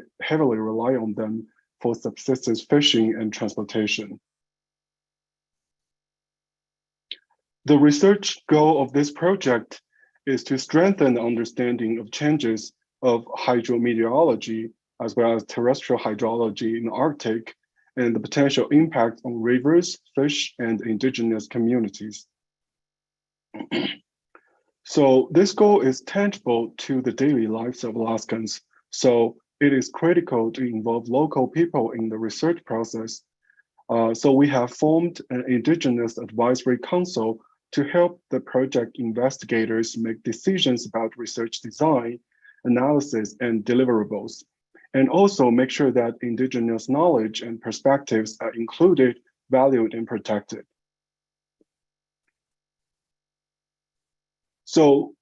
rely on them for subsistence fishing and transportation. The research goal of this project is to strengthen the understanding of changes of hydrometeorology as well as terrestrial hydrology in the Arctic and the potential impact on rivers, fish, and indigenous communities. So this goal is tangible to the daily lives of Alaskans. So it is critical to involve local people in the research process. So we have formed an Indigenous Advisory Council to help the project investigators make decisions about research design, analysis, and deliverables, and also make sure that indigenous knowledge and perspectives are included, valued, and protected. So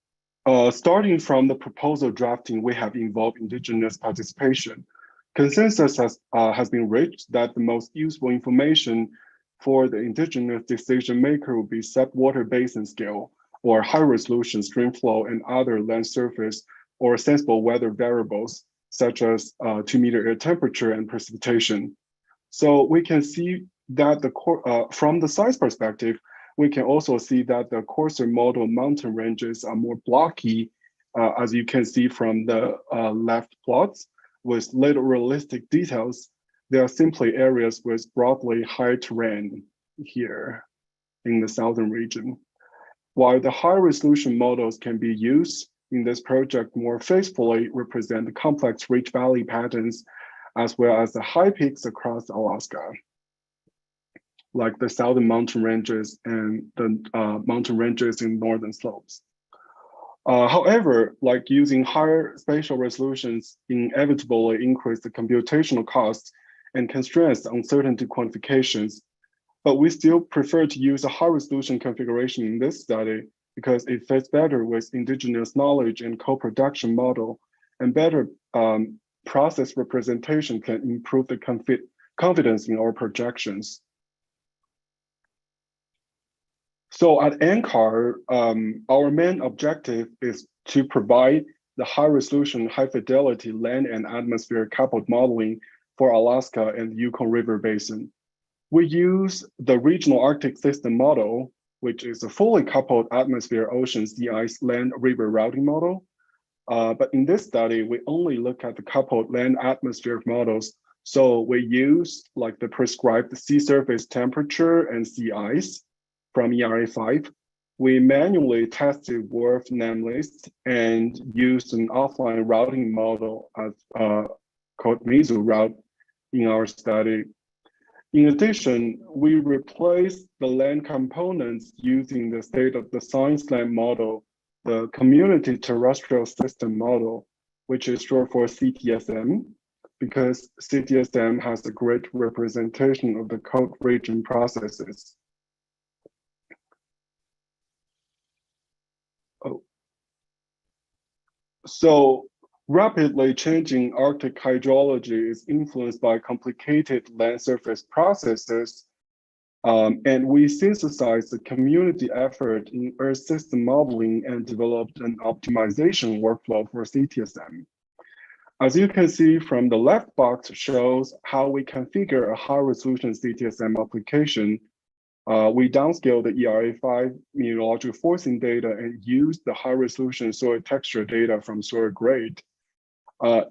starting from the proposal drafting, we have involved indigenous participation. Consensus has been reached that the most useful information for the indigenous decision maker will be set water basin scale or high resolution stream flow and other land surface or sensible weather variables such as 2-meter air temperature and precipitation. So we can see that from the size perspective, we can also see that the coarser model mountain ranges are more blocky, as you can see from the left plots, with little realistic details. There are simply areas with broadly high terrain here in the southern region. While the high resolution models can be used in this project more faithfully represent the complex ridge valley patterns, as well as the high peaks across Alaska, like the southern mountain ranges and the mountain ranges in northern slopes. However, like using higher spatial resolutions inevitably increase the computational costs and constrains the uncertainty quantifications, but we still prefer to use a high resolution configuration in this study because it fits better with indigenous knowledge and co-production model, and better process representation can improve the confidence in our projections. So at NCAR, our main objective is to provide the high resolution, high fidelity land and atmosphere coupled modeling for Alaska and the Yukon River Basin. We use the regional Arctic system model, which is a fully coupled atmosphere, ocean, sea ice, land, river routing model. But in this study, we only look at the coupled land atmospheric models. So we use like the prescribed sea surface temperature and sea ice from ERA5. We manually tested WRF name list and used an offline routing model as called MISO route in our study. In addition, we replaced the land components using the state of the science land model, the community terrestrial system model, which is short for CTSM, because CTSM has a great representation of the cold region processes. So rapidly changing Arctic hydrology is influenced by complicated land surface processes, and we synthesized the community effort in Earth system modeling and developed an optimization workflow for CTSM. As you can see from the left box shows how we configure a high resolution CTSM application. We downscale the ERA5 meteorological forcing data and use the high resolution soil texture data from soil grade.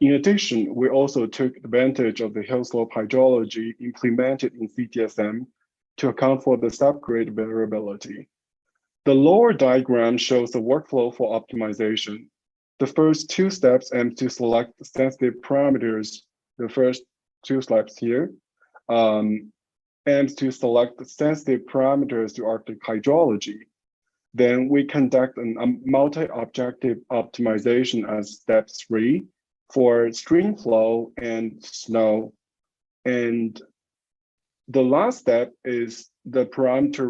In addition, we also took advantage of the hill slope hydrology implemented in CTSM to account for the subgrade variability. The lower diagram shows the workflow for optimization. The first two steps aim to select sensitive parameters. The first two steps here aims to select the sensitive parameters to Arctic hydrology. Then we conduct a multi-objective optimization as step 3 for stream flow and snow. And the last step is the parameter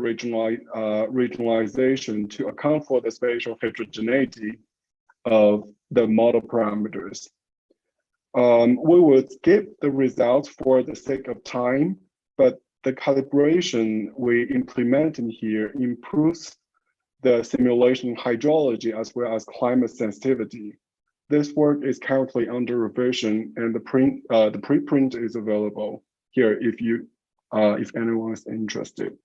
regionalization to account for the spatial heterogeneity of the model parameters. We will skip the results for the sake of time, but the calibration we implemented here improves the simulation hydrology as well as climate sensitivity. This work is currently under revision, and the preprint is available here if anyone is interested.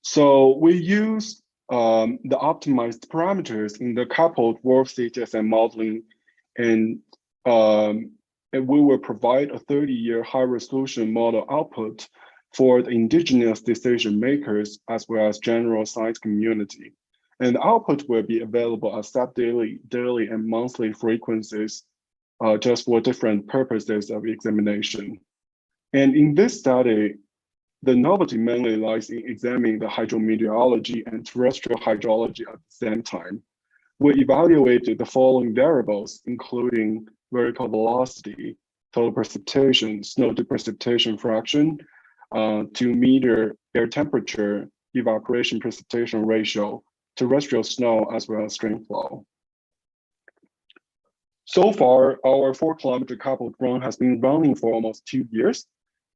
So we use the optimized parameters in the coupled WRF CTSM modeling, and we will provide a 30-year high-resolution model output for the indigenous decision makers as well as general science community. And the output will be available at sub-daily, daily, and monthly frequencies just for different purposes of examination. And in this study, The novelty mainly lies in examining the hydrometeorology and terrestrial hydrology at the same time. We evaluated the following variables, including vertical velocity, total precipitation, snow to precipitation fraction, 2 meter air temperature, evaporation precipitation ratio, terrestrial snow, as well as stream flow. So far, our 4-kilometer coupled run has been running for almost 2 years.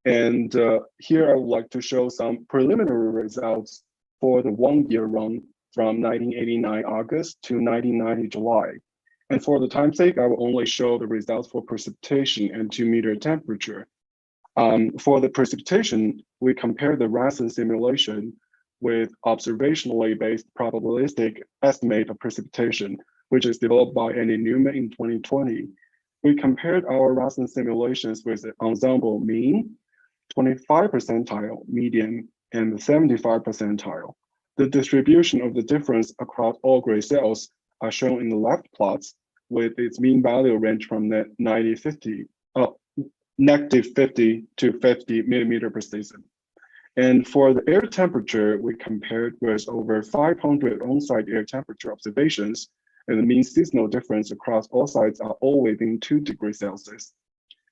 And here I would like to show some preliminary results for the 1-year run from 1989 August to 1990 July. And for the time's sake, I will only show the results for precipitation and 2 meter temperature. For the precipitation, we compare the Rasen simulation with observationally based probabilistic estimate of precipitation, which is developed by Andy Newman in 2020. We compared our Rasen simulations with the ensemble mean, 25 percentile, median, and the 75 percentile. The distribution of the difference across all gray cells are shown in the left plots, with its mean value range from negative 50 to 50 millimeter per season. And for the air temperature, we compared with over 500 on-site air temperature observations, and the mean seasonal difference across all sites are all within 2 degrees Celsius.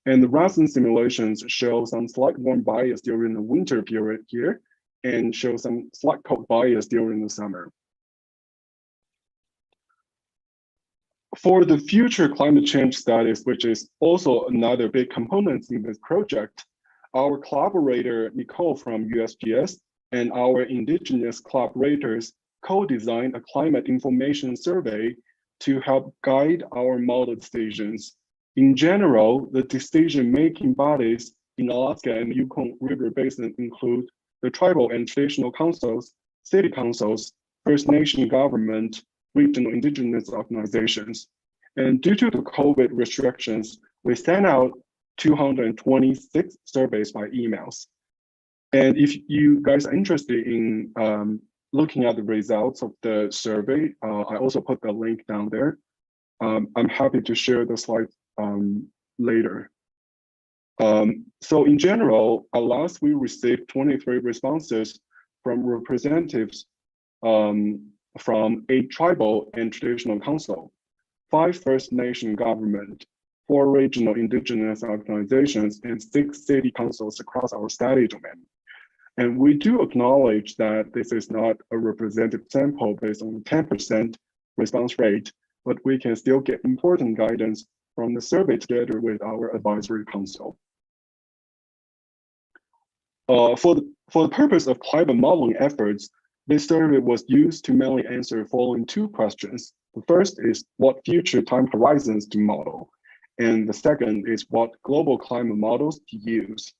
And the Rasen simulations show some slight warm bias during the winter period here, and show some slight cold bias during the summer. For the future climate change studies, which is also another big component in this project, our collaborator, Nicole from USGS, and our indigenous collaborators co-designed a climate information survey to help guide our model decisions. In general, the decision-making bodies in Alaska and Yukon River Basin include the tribal and traditional councils, city councils, First Nation government, regional indigenous organizations. And due to the COVID restrictions, we sent out 226 surveys by emails. And if you guys are interested in looking at the results of the survey, I also put the link down there. I'm happy to share the slides later. So in general, at last we received 23 responses from representatives from 8 tribal and traditional council, 5 First Nation government, 4 regional indigenous organizations, and 6 city councils across our study domain. And we do acknowledge that this is not a representative sample based on the 10% response rate, but we can still get important guidance from the survey together with our advisory council. For the purpose of climate modeling efforts, this survey was used to mainly answer following 2 questions. The first is what future time horizons to model, and the second is what global climate models to use.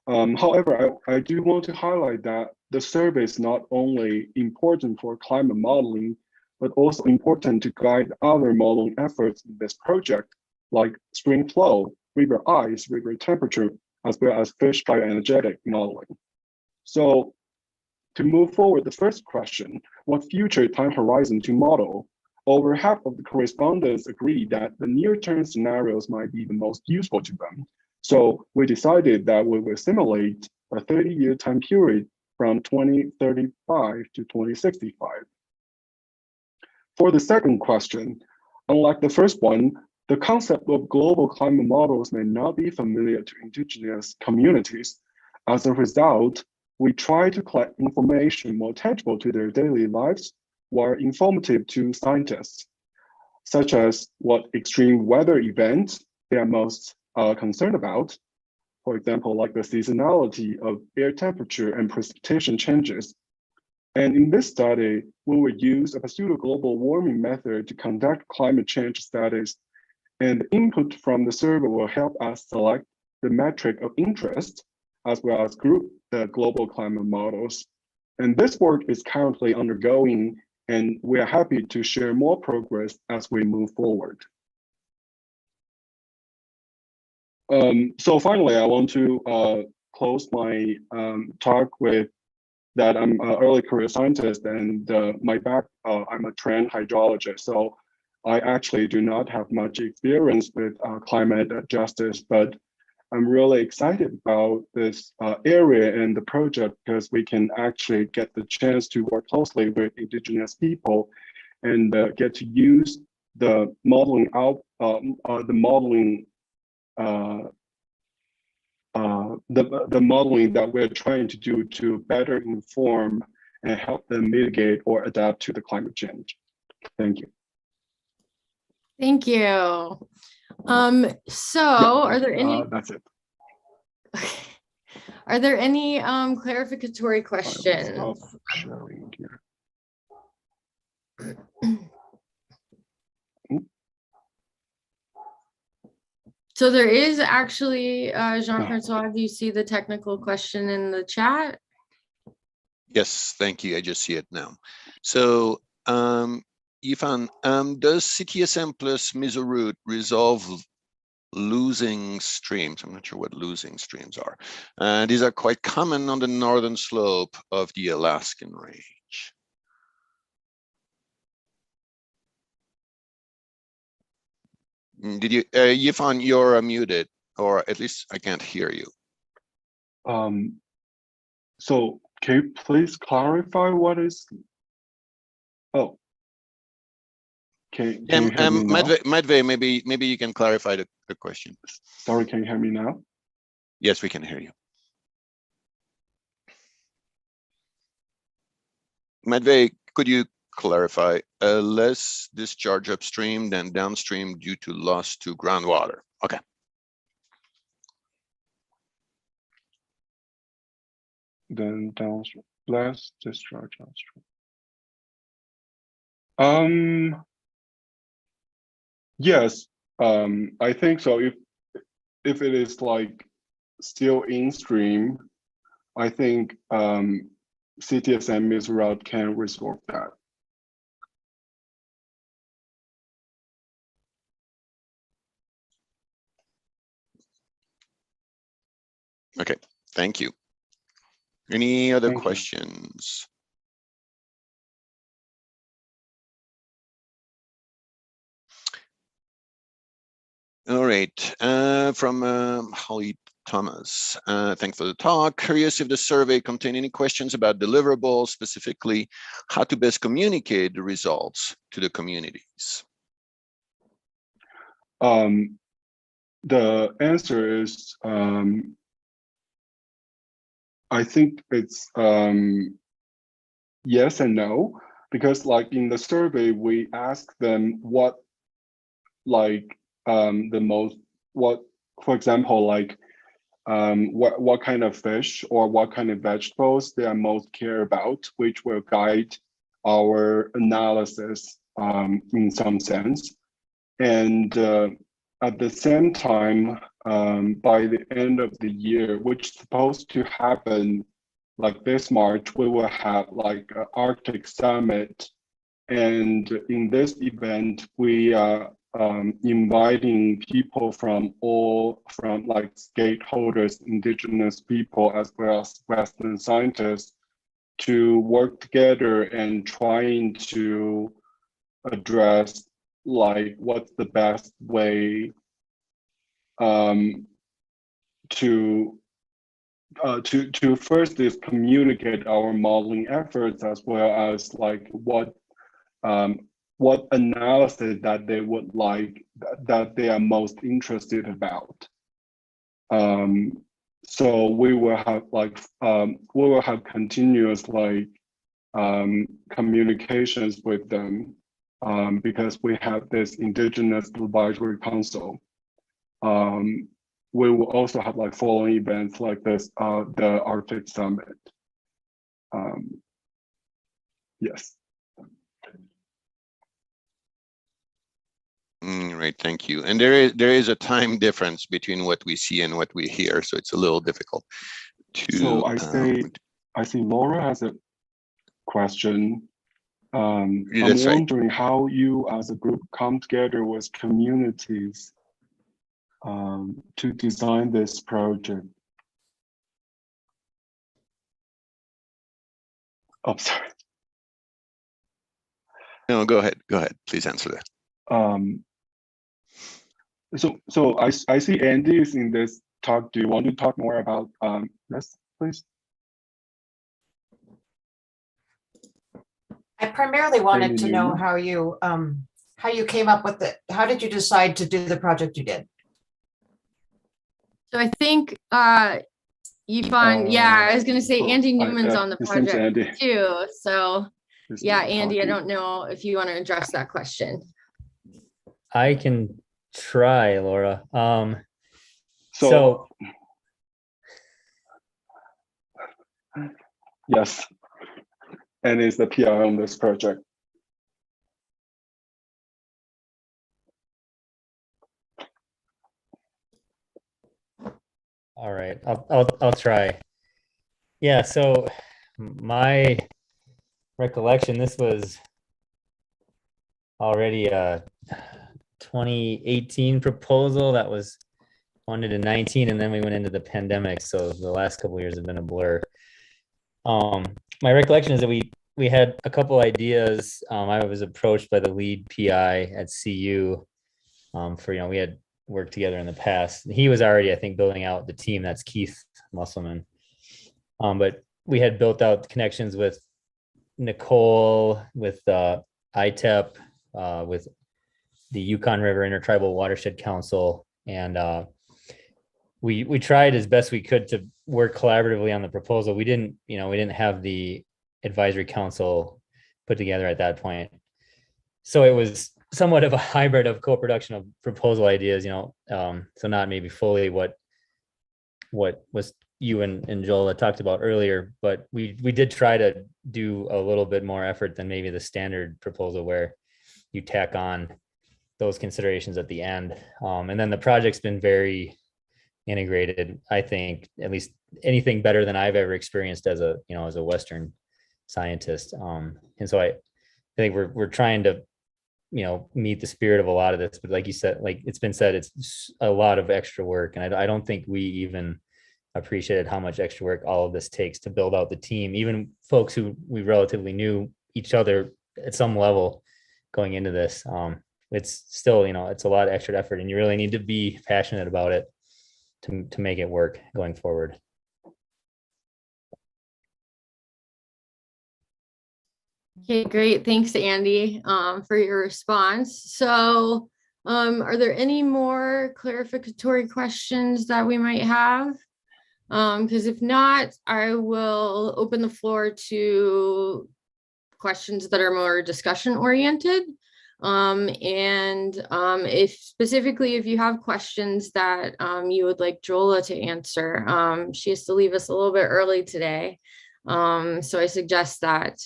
However, I do want to highlight that the survey is not only important for climate modeling, but also important to guide other modeling efforts in this project, like stream flow, river ice, river temperature, as well as fish bioenergetic modeling. So to move forward, the first question, what future time horizon to model? Over half of the correspondents agreed that the near-term scenarios might be the most useful to them. So we decided that we will simulate a 30-year time period from 2035 to 2065. For the second question, unlike the first one, the concept of global climate models may not be familiar to indigenous communities. As a result, we try to collect information more tangible to their daily lives while informative to scientists, such as what extreme weather events they are most concerned about. For example, like the seasonality of air temperature and precipitation changes. And in this study, we will use a pseudo-global warming method to conduct climate change studies, and the input from the survey will help us select the metric of interest, as well as group the global climate models. And this work is currently undergoing, and we are happy to share more progress as we move forward. So finally, I want to close my talk with that I'm an early career scientist, and I'm a trained hydrologist. So I actually do not have much experience with climate justice, but I'm really excited about this area and the project because we can actually get the chance to work closely with Indigenous people and get to use the modeling the modeling that we're trying to do to better inform and help them mitigate or adapt to the climate change. Thank you. Thank you. So are there any? That's it. Are there any clarificatory questions? Stop sharing here. So there is actually, Jean-Francois, do you see the technical question in the chat? Yes, thank you. I just see it now. So, Yifan, does CTSM plus Mesoroute resolve losing streams? I'm not sure what losing streams are. These are quite common on the northern slope of the Alaskan range. Did you, Yifan, you're muted, or at least I can't hear you. So can you please clarify what is? Oh, can you hear me now? Medve, maybe you can clarify the question. Sorry, can you hear me now? Yes, we can hear you. Medve, could you clarify, less discharge upstream than downstream due to loss to groundwater? Okay. Then downstream, less discharge downstream. Yes, I think so. If it is like still in stream, I think CTSM Mesoroute can resolve that. Okay, thank you. Any other Thank you. questions? All right, from Holly Thomas, thanks for the talk. Curious if the survey contained any questions about deliverables, specifically how to best communicate the results to the communities. The answer is, I think it's yes and no, because like in the survey, we ask them what, like for example, like what kind of fish or what kind of vegetables they are most care about, which will guide our analysis in some sense. And at the same time, by the end of the year, which is supposed to happen like this March, we will have like an Arctic Summit. And in this event, we are inviting people from like stakeholders, indigenous people, as well as Western scientists to work together and trying to address like what's the best way to first is communicate our modeling efforts, as well as like what analysis that they would like, that they are most interested about. So we will have like continuous like communications with them, because we have this Indigenous Advisory Council. We will also have like following events like this, the Arctic Summit. Yes. Right, thank you. And there is a time difference between what we see and what we hear, so it's a little difficult to. So I see Laura has a question. I'm wondering how you as a group come together with communities to design this project. Oh, sorry. No, go ahead. Please answer that. So I see Andy is in this talk. Do you want to talk more about this, please? I primarily wanted to know Newman? how you came up with it. How did you decide to do the project you did? So I think Yvonne, I was gonna say Andy Newman's on the it seems project Andy. too. So He's yeah, not Andy, I talking. don't know if you want to address that question. I can try, Laura. So yes, Andy is the PI on this project. All right, I'll try. Yeah, so my recollection, this was already a 2018 proposal that was funded in 19, and then we went into the pandemic, so the last couple of years have been a blur. My recollection is that we had a couple ideas. I was approached by the lead PI at CU for, we had worked together in the past. He was already, I think, building out the team. That's Keith Musselman. But we had built out connections with Nicole, with ITEP, with the Yukon River Intertribal Watershed Council, and we tried as best we could to work collaboratively on the proposal. We didn't have the advisory council put together at that point, so it was somewhat of a hybrid of co-production of proposal ideas. So not maybe fully what was you and Joel talked about earlier, but we did try to do a little bit more effort than maybe the standard proposal where you tack on those considerations at the end. And then the project's been very integrated. I think at least anything better than I've ever experienced as a Western scientist. And so I think we're trying to, meet the spirit of a lot of this, but like you said, like it's been said, it's a lot of extra work. And I don't think we even appreciated how much extra work all of this takes to build out the team. Even folks who we relatively knew each other at some level going into this, it's still, it's a lot of extra effort, and you really need to be passionate about it to make it work going forward. Okay, great. Thanks, Andy, for your response. So are there any more clarificatory questions that we might have? Because if not, I will open the floor to questions that are more discussion oriented. If specifically, if you have questions that you would like Jola to answer, she has to leave us a little bit early today. So I suggest that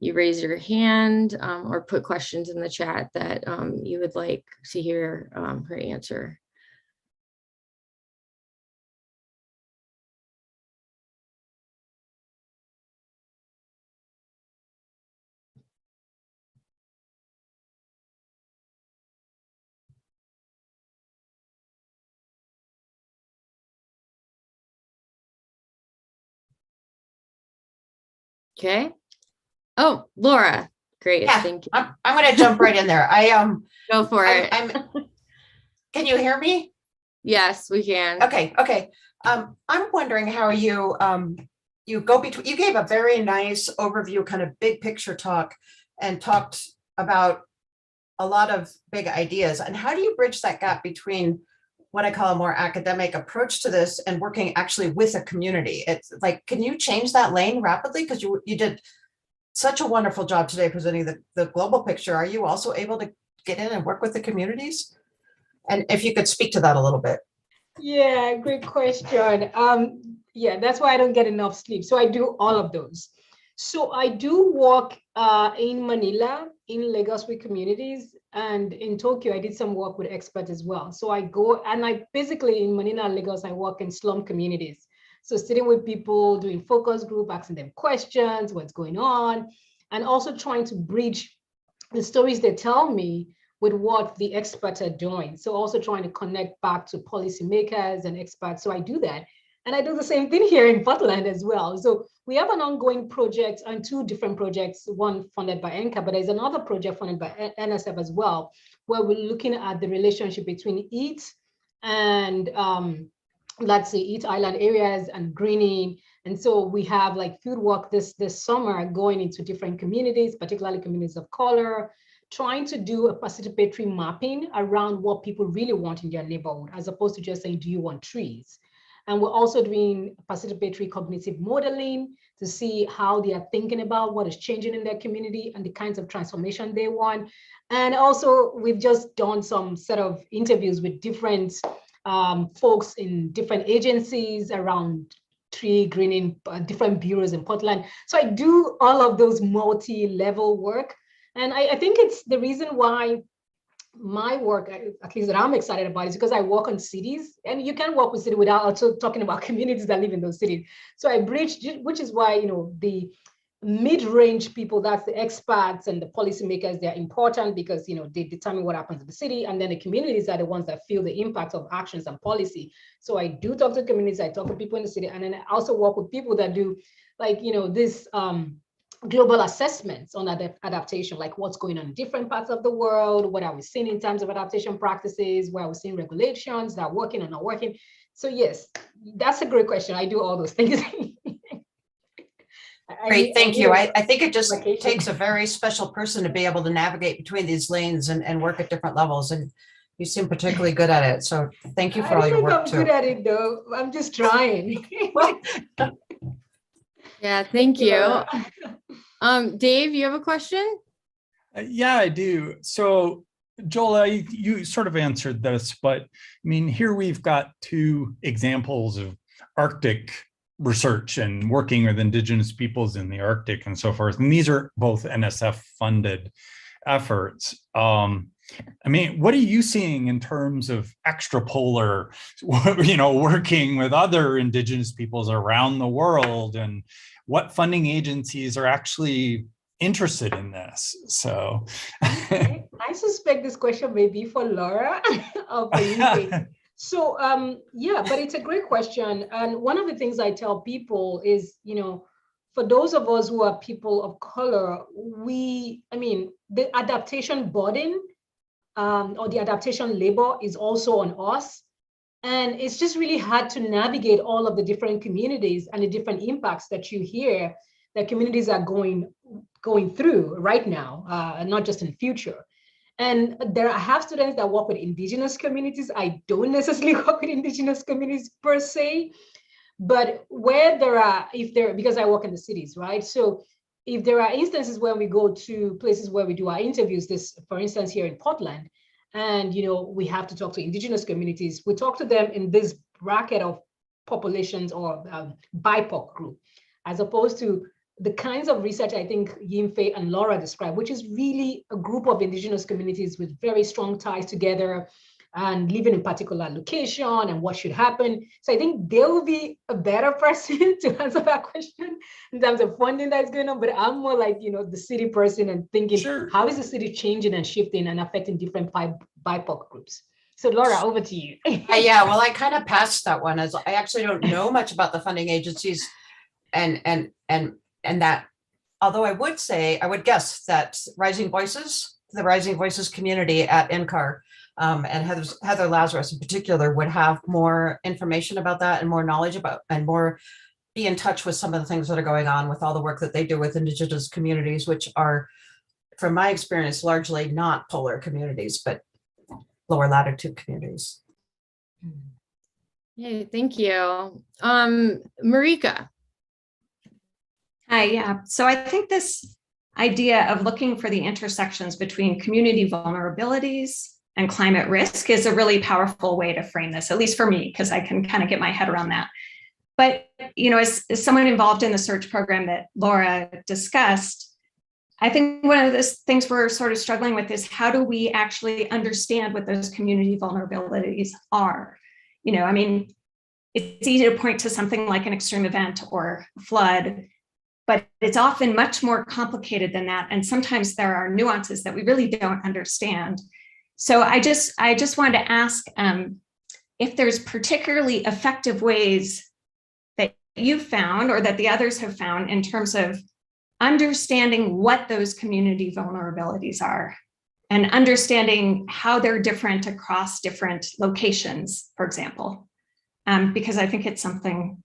you raise your hand or put questions in the chat that you would like to hear her answer. Okay. Oh, Laura. Great. Yeah, thank you. I'm going to jump right in there. Go for it. Can you hear me? Yes, we can. Okay. I'm wondering how you go between. You gave a very nice overview, kind of big picture talk, and talked about a lot of big ideas. And how do you bridge that gap between what I call a more academic approach to this and working actually with a community? It's like, can you change that lane rapidly? Because you did such a wonderful job today presenting the global picture. Are you also able to get in and work with the communities? And if you could speak to that a little bit. Yeah, great question. Yeah, that's why I don't get enough sleep. So I do all of those. So I do work in Manila, in Lagos with communities, and in Tokyo, I did some work with experts as well. So I go and I basically in Manila and Lagos, I work in slum communities. So sitting with people, doing focus group, asking them questions, what's going on, and also trying to bridge the stories they tell me with what the experts are doing. So also trying to connect back to policymakers and experts. So I do that. And I do the same thing here in Portland as well. So we have an ongoing project and two different projects, one funded by NCA, but there's another project funded by NSF as well, where we're looking at the relationship between heat and let's say eat island areas and greening. And so we have like field work this summer going into different communities, particularly communities of color, trying to do a participatory mapping around what people really want in their neighborhood, as opposed to just saying, do you want trees? And we're also doing participatory cognitive modeling to see how they are thinking about what is changing in their community and the kinds of transformation they want. And also, we've just done some set of interviews with different folks in different agencies around tree greening, different bureaus in Portland. So I do all of those multi-level work. And I think it's the reason why my work, at least that I'm excited about, is because I work on cities, and you can work with cities without also talking about communities that live in those cities. So I bridge, which is why, the mid-range people, that's the experts and the policymakers, they're important because, they determine what happens in the city, and then the communities are the ones that feel the impact of actions and policy. So I do talk to communities, I talk to people in the city, and then I also work with people that do like, this global assessments on adaptation, like what's going on in different parts of the world, what are we seeing in terms of adaptation practices, where are we seeing regulations that are working or not working. So yes, that's a great question. I do all those things. Great, thank you. I think it just takes a very special person to be able to navigate between these lanes and work at different levels. And you seem particularly good at it. So thank you for all your work too. I'm good at it though. I'm just trying. Yeah, thank you. Dave, you have a question? Yeah, I do. So Joel, you sort of answered this, but I mean, here we've got two examples of Arctic research and working with Indigenous peoples in the Arctic and so forth. And these are both NSF funded efforts. I mean, what are you seeing in terms of extrapolar, working with other Indigenous peoples around the world, and what funding agencies are actually interested in this? So I suspect this question may be for Laura or for you. So yeah, but it's a great question. And one of the things I tell people is, for those of us who are people of color, the adaptation burden or the adaptation labor is also on us. And it's just really hard to navigate all of the different communities and the different impacts that you hear that communities are going through right now, and not just in the future. And I have students that work with Indigenous communities. I don't necessarily work with Indigenous communities per se, but where because I work in the cities, right? So if there are instances where we go to places where we do our interviews, for instance, here in Portland, and we have to talk to Indigenous communities, we talk to them in this bracket of populations or BIPOC group, as opposed to the kinds of research I think Yimfe and Laura described, which is really a group of Indigenous communities with very strong ties together and living in particular location and what should happen. So I think they will be a better person to answer that question in terms of funding that's going on. But I'm more like, the city person and thinking, sure, how is the city changing and shifting and affecting different BIPOC groups? So Laura, over to you. Yeah, well, I kind of passed that one, as I actually don't know much about the funding agencies and that, although I would guess that the Rising Voices community at NCAR and Heather Lazarus in particular would have more information about that and more knowledge about, and more be in touch with some of the things that are going on with all the work that they do with Indigenous communities, which are, from my experience, largely not polar communities, but lower latitude communities. Yeah, thank you. Marika. Hi, yeah. So I think this idea of looking for the intersections between community vulnerabilities and climate risk is a really powerful way to frame this, at least for me, because I can kind of get my head around that. But, as someone involved in the search program that Laura discussed, I think one of the things we're sort of struggling with is how do we actually understand what those community vulnerabilities are? It's easy to point to something like an extreme event or flood, but it's often much more complicated than that. And sometimes there are nuances that we really don't understand. So I just wanted to ask if there's particularly effective ways that you've found or that the others have found in terms of understanding what those community vulnerabilities are. and understanding how they're different across different locations, for example, because I think it's something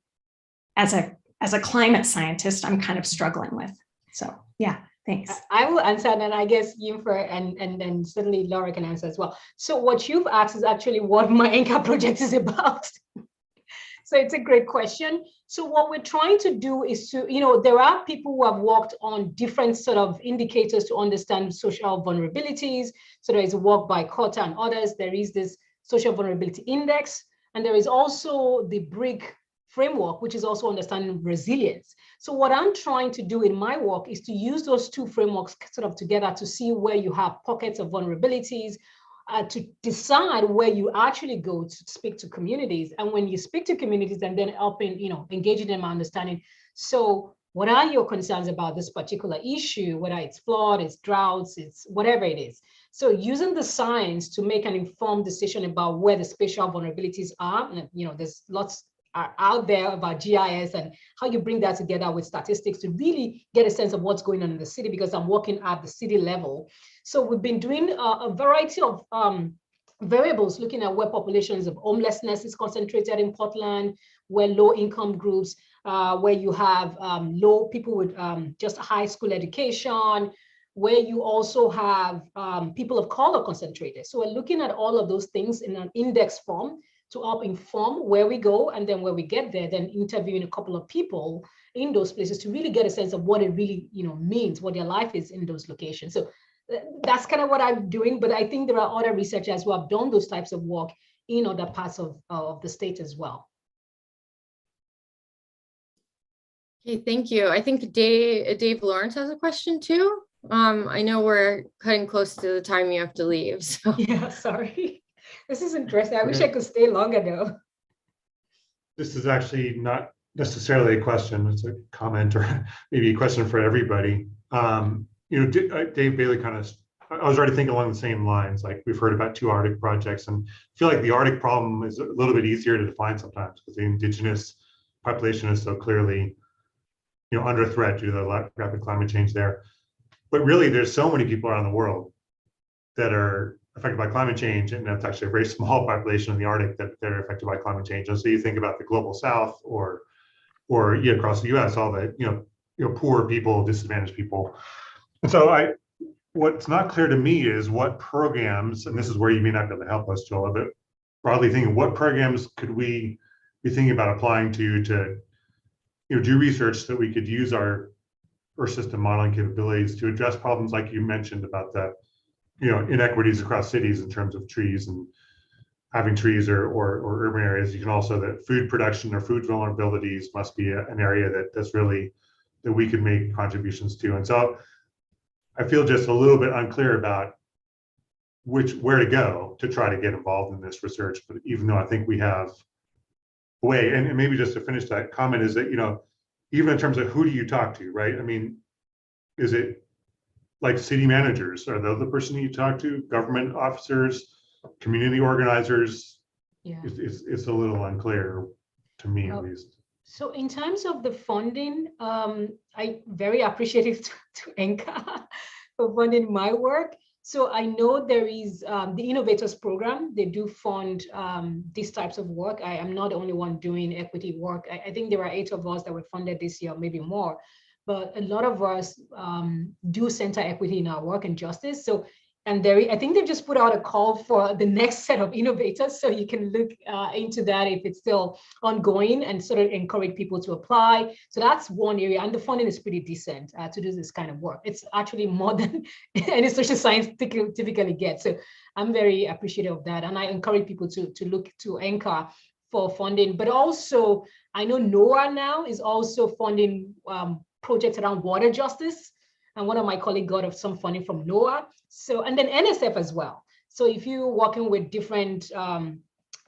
as a climate scientist, I'm kind of struggling with. So yeah, thanks. I will answer, and then I guess Yunfer and then certainly Laura can answer as well. So what you've asked is actually what my NCAP project is about. So it's a great question. So what we're trying to do is to, there are people who have worked on different sort of indicators to understand social vulnerabilities. So there is work by Cotter and others. There is this social vulnerability index, and there is also the BRIC framework, which is also understanding resilience. So what I'm trying to do in my work is to use those two frameworks sort of together to see where you have pockets of vulnerabilities, to decide where you actually go to speak to communities. And when you speak to communities and then helping, engaging them, understanding, so what are your concerns about this particular issue, whether it's flood, it's droughts, it's whatever it is. So using the science to make an informed decision about where the spatial vulnerabilities are, and, there's lots are out there about GIS and how you bring that together with statistics to really get a sense of what's going on in the city, because I'm working at the city level. So we've been doing a variety of variables, looking at where populations of homelessness is concentrated in Portland, where low income groups, where you have low people with just high school education, where you also have people of color concentrated. So we're looking at all of those things in an index form to help inform where we go, and then where we get there, then interviewing a couple of people in those places to really get a sense of what it really means, what their life is in those locations. So that's kind of what I'm doing, but I think there are other researchers who have done those types of work in other parts of the state as well. Okay, thank you. I think Dave Lawrence has a question too. I know we're cutting close to the time you have to leave. So yeah, sorry. This is interesting. I wish I could stay longer though. This is actually not necessarily a question. It's a comment or maybe a question for everybody. Dave Bailey I was already thinking along the same lines, like we've heard about 2 Arctic projects, and I feel like the Arctic problem is a little bit easier to define sometimes because the indigenous population is so clearly, under threat due to the rapid climate change there. But really, there's so many people around the world that are affected by climate change, and that's actually a very small population in the Arctic that are affected by climate change. And so you think about the global South, or across the U.S., all the poor people, disadvantaged people. And so what's not clear to me is what programs, and this is where you may not be able to help us, Joel, but broadly thinking, what programs could we be thinking about applying to do research so that we could use our Earth system modeling capabilities to address problems like you mentioned about the inequities across cities in terms of trees and having trees or urban areas. You can also, that food production or food vulnerabilities must be an area that's really that we could make contributions to. And so I feel just a little bit unclear about where to go to try to get involved in this research. But even though I think we have a way, and maybe just to finish that comment is that, even in terms of who do you talk to, right? I mean, is it like city managers? Are they the person you talk to? Government officers, community organizers? Yeah, it's a little unclear to me, at least. So in terms of the funding, I very appreciative to ENCA for funding my work. So I know there is the Innovators Program. They do fund these types of work. I am not the only one doing equity work. I think there are 8 of us that were funded this year, maybe more. But a lot of us do center equity in our work and justice. So, and I think they've just put out a call for the next set of innovators. So you can look into that if it's still ongoing and sort of encourage people to apply. So that's one area, and the funding is pretty decent to do this kind of work. It's actually more than any social science typically gets. So I'm very appreciative of that. And I encourage people to look to ENCA for funding. But also, I know NOAA now is also funding projects around water justice. And one of my colleagues got some funding from NOAA. So, and then NSF as well. So if you're working with different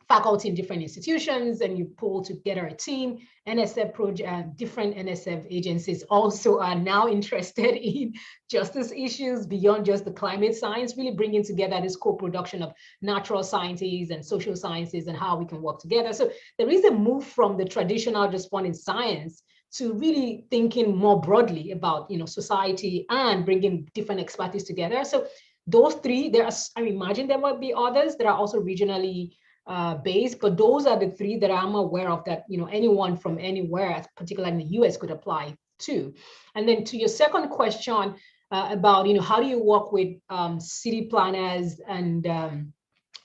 faculty in different institutions and you pull together a team, NSF project, different NSF agencies also are now interested in justice issues beyond just the climate science, really bringing together this co-production of natural sciences and social sciences and how we can work together. So there is a move from the traditional just funding science to really thinking more broadly about society and bringing different expertise together. So those three, I imagine there might be others that are also regionally based, but those are the three that I'm aware of that, anyone from anywhere, particularly in the US, could apply to. And then to your second question about, how do you work with city planners and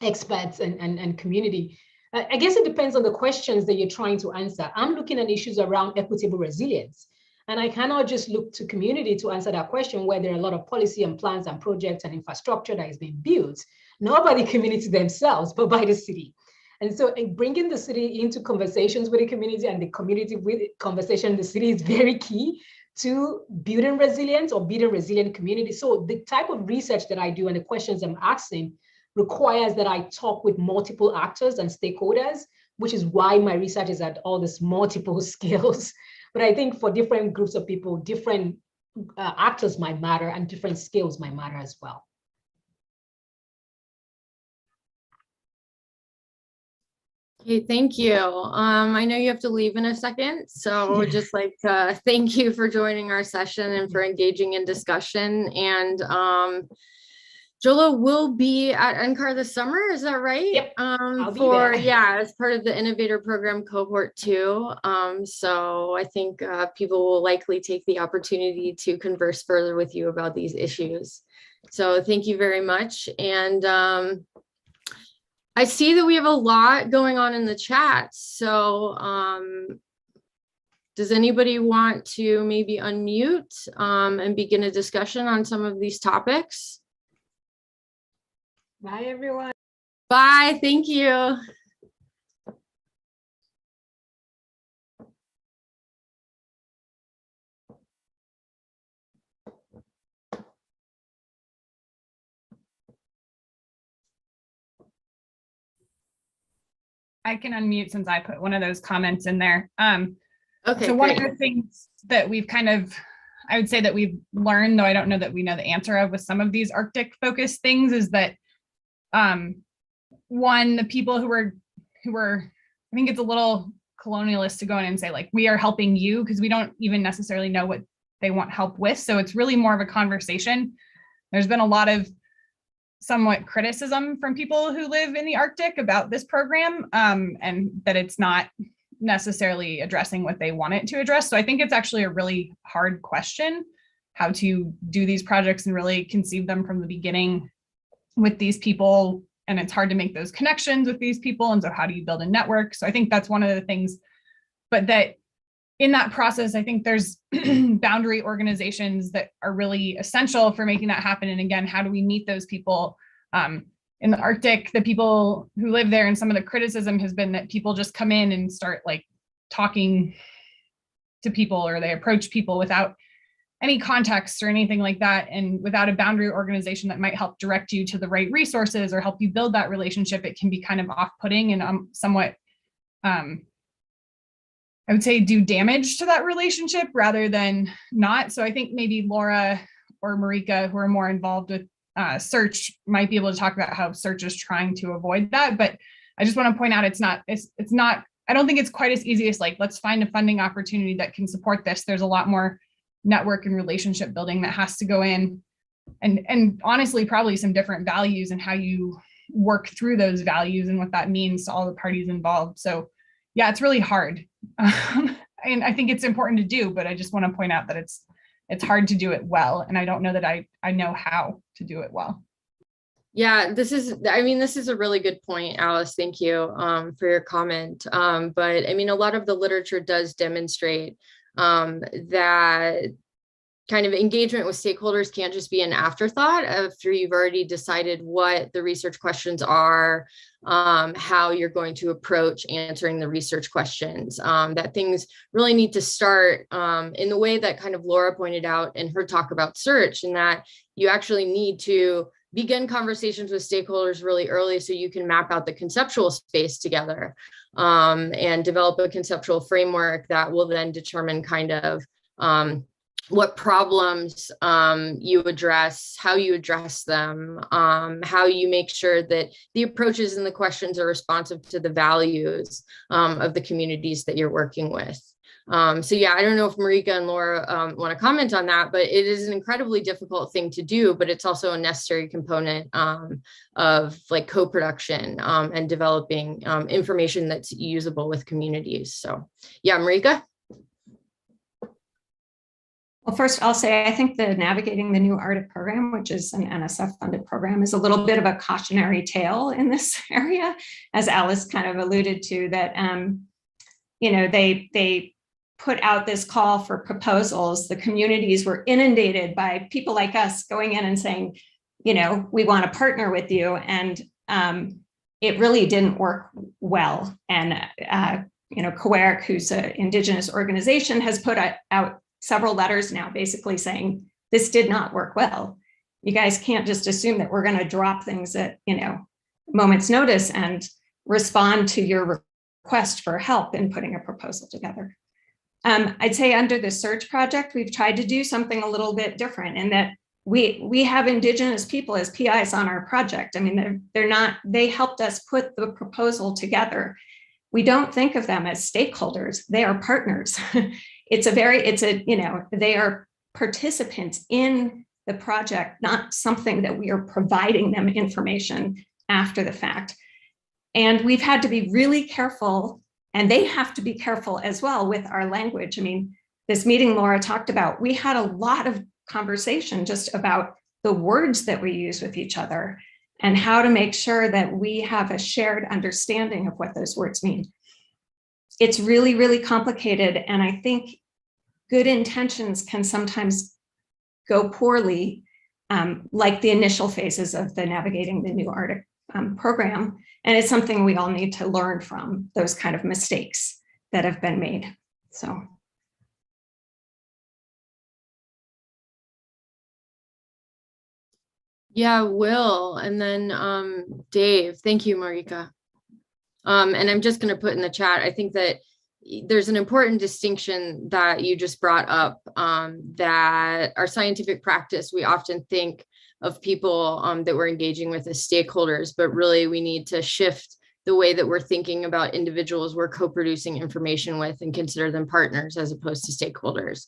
experts and community? I guess it depends on the questions that you're trying to answer. I'm looking at issues around equitable resilience. And I cannot just look to community to answer that question where there are a lot of policy and plans and projects and infrastructure that is being built, not by the community themselves, but by the city. And so bringing the city into conversations with the community and the community with conversation, the city is very key to building resilience or building resilient community. So the type of research that I do and the questions I'm asking requires that I talk with multiple actors and stakeholders, which is why my research is at all these multiple scales. But I think for different groups of people, different actors might matter and different scales might matter as well. Okay, thank you. I know you have to leave in a second, so just like thank you for joining our session and for engaging in discussion. And Jola will be at NCAR this summer, is that right? Yep, I'll be there. As part of the Innovator Program Cohort 2. So I think people will likely take the opportunity to converse further with you about these issues. So thank you very much. And I see that we have a lot going on in the chat. So does anybody want to maybe unmute and begin a discussion on some of these topics? Bye, everyone. Bye, thank you. I can unmute since I put one of those comments in there. Okay, so one great. of the things that we've I would say that we've learned, though I don't know that we know the answer of with some of these Arctic focused things, is that one, the people who were, I think it's a little colonialist to go in and say like, we are helping you, because we don't even necessarily know what they want help with. So it's really more of a conversation. There's been a lot of somewhat criticism from people who live in the Arctic about this program, and that it's not necessarily addressing what they want it to address. So I think it's actually a really hard question, how to do these projects and really conceive them from the beginning with these people. And it's hard to make those connections with these people. And so how do you build a network? So I think that's one of the things, but that in that process, I think there's boundary organizations that are really essential for making that happen. And again, how do we meet those people in the Arctic, the people who live there? And some of the criticism has been that people just come in and start like talking to people, or they approach people without any context or anything like that, and without a boundary organization that might help direct you to the right resources or help you build that relationship. It can be kind of off-putting and somewhat, I would say, do damage to that relationship rather than not. So I think maybe Laura or Marika, who are more involved with search, might be able to talk about how search is trying to avoid that. But I just want to point out, it's not, I don't think it's quite as easy as like, let's find a funding opportunity that can support this. There's a lot more network and relationship building that has to go in, and honestly, probably some different values and how you work through those values and what that means to all the parties involved. So yeah, it's really hard. And I think it's important to do, but I just want to point out that it's hard to do it well. And I don't know that I know how to do it well. Yeah, this is a really good point, Alice. Thank you for your comment. But I mean, a lot of the literature does demonstrate that kind of engagement with stakeholders can't just be an afterthought after you've already decided what the research questions are, how you're going to approach answering the research questions, that things really need to start in the way that kind of Laura pointed out in her talk about search, and that you actually need to begin conversations with stakeholders really early so you can map out the conceptual space together and develop a conceptual framework that will then determine kind of what problems you address, how you address them, how you make sure that the approaches and the questions are responsive to the values of the communities that you're working with. So yeah, I don't know if Marika and Laura want to comment on that, but it is an incredibly difficult thing to do, but it's also a necessary component of like co-production and developing information that's usable with communities. So yeah, Marika. Well, first I'll say, I think the Navigating the New Arctic program, which is an NSF funded program, is a little bit of a cautionary tale in this area, as Alice kind of alluded to, that, you know, they put out this call for proposals. The communities were inundated by people like us going in and saying, you know, we want to partner with you. And it really didn't work well. And, you know, COERC, who's an Indigenous organization, has put out several letters now basically saying this did not work well. You guys can't just assume that we're going to drop things at, you know, moment's notice and respond to your request for help in putting a proposal together. I'd say under the Surge project, we've tried to do something a little bit different in that we have Indigenous people as PIs on our project. I mean, they helped us put the proposal together. We don't think of them as stakeholders. They are partners. You know, they are participants in the project, not something that we are providing them information after the fact. And we've had to be really careful, and they have to be careful as well with our language. I mean, this meeting Laura talked about, we had a lot of conversation just about the words that we use with each other and how to make sure that we have a shared understanding of what those words mean. It's really, really complicated. And I think good intentions can sometimes go poorly, like the initial phases of the Navigating the New Arctic program. And it's something we all need to learn from, those kind of mistakes that have been made. So. Yeah, Will, and then Dave. Thank you, Marika. And I'm just going to put in the chat, I think that there's an important distinction that you just brought up, that our scientific practice, we often think of people that we're engaging with as stakeholders, but really we need to shift the way that we're thinking about individuals we're co-producing information with and consider them partners as opposed to stakeholders.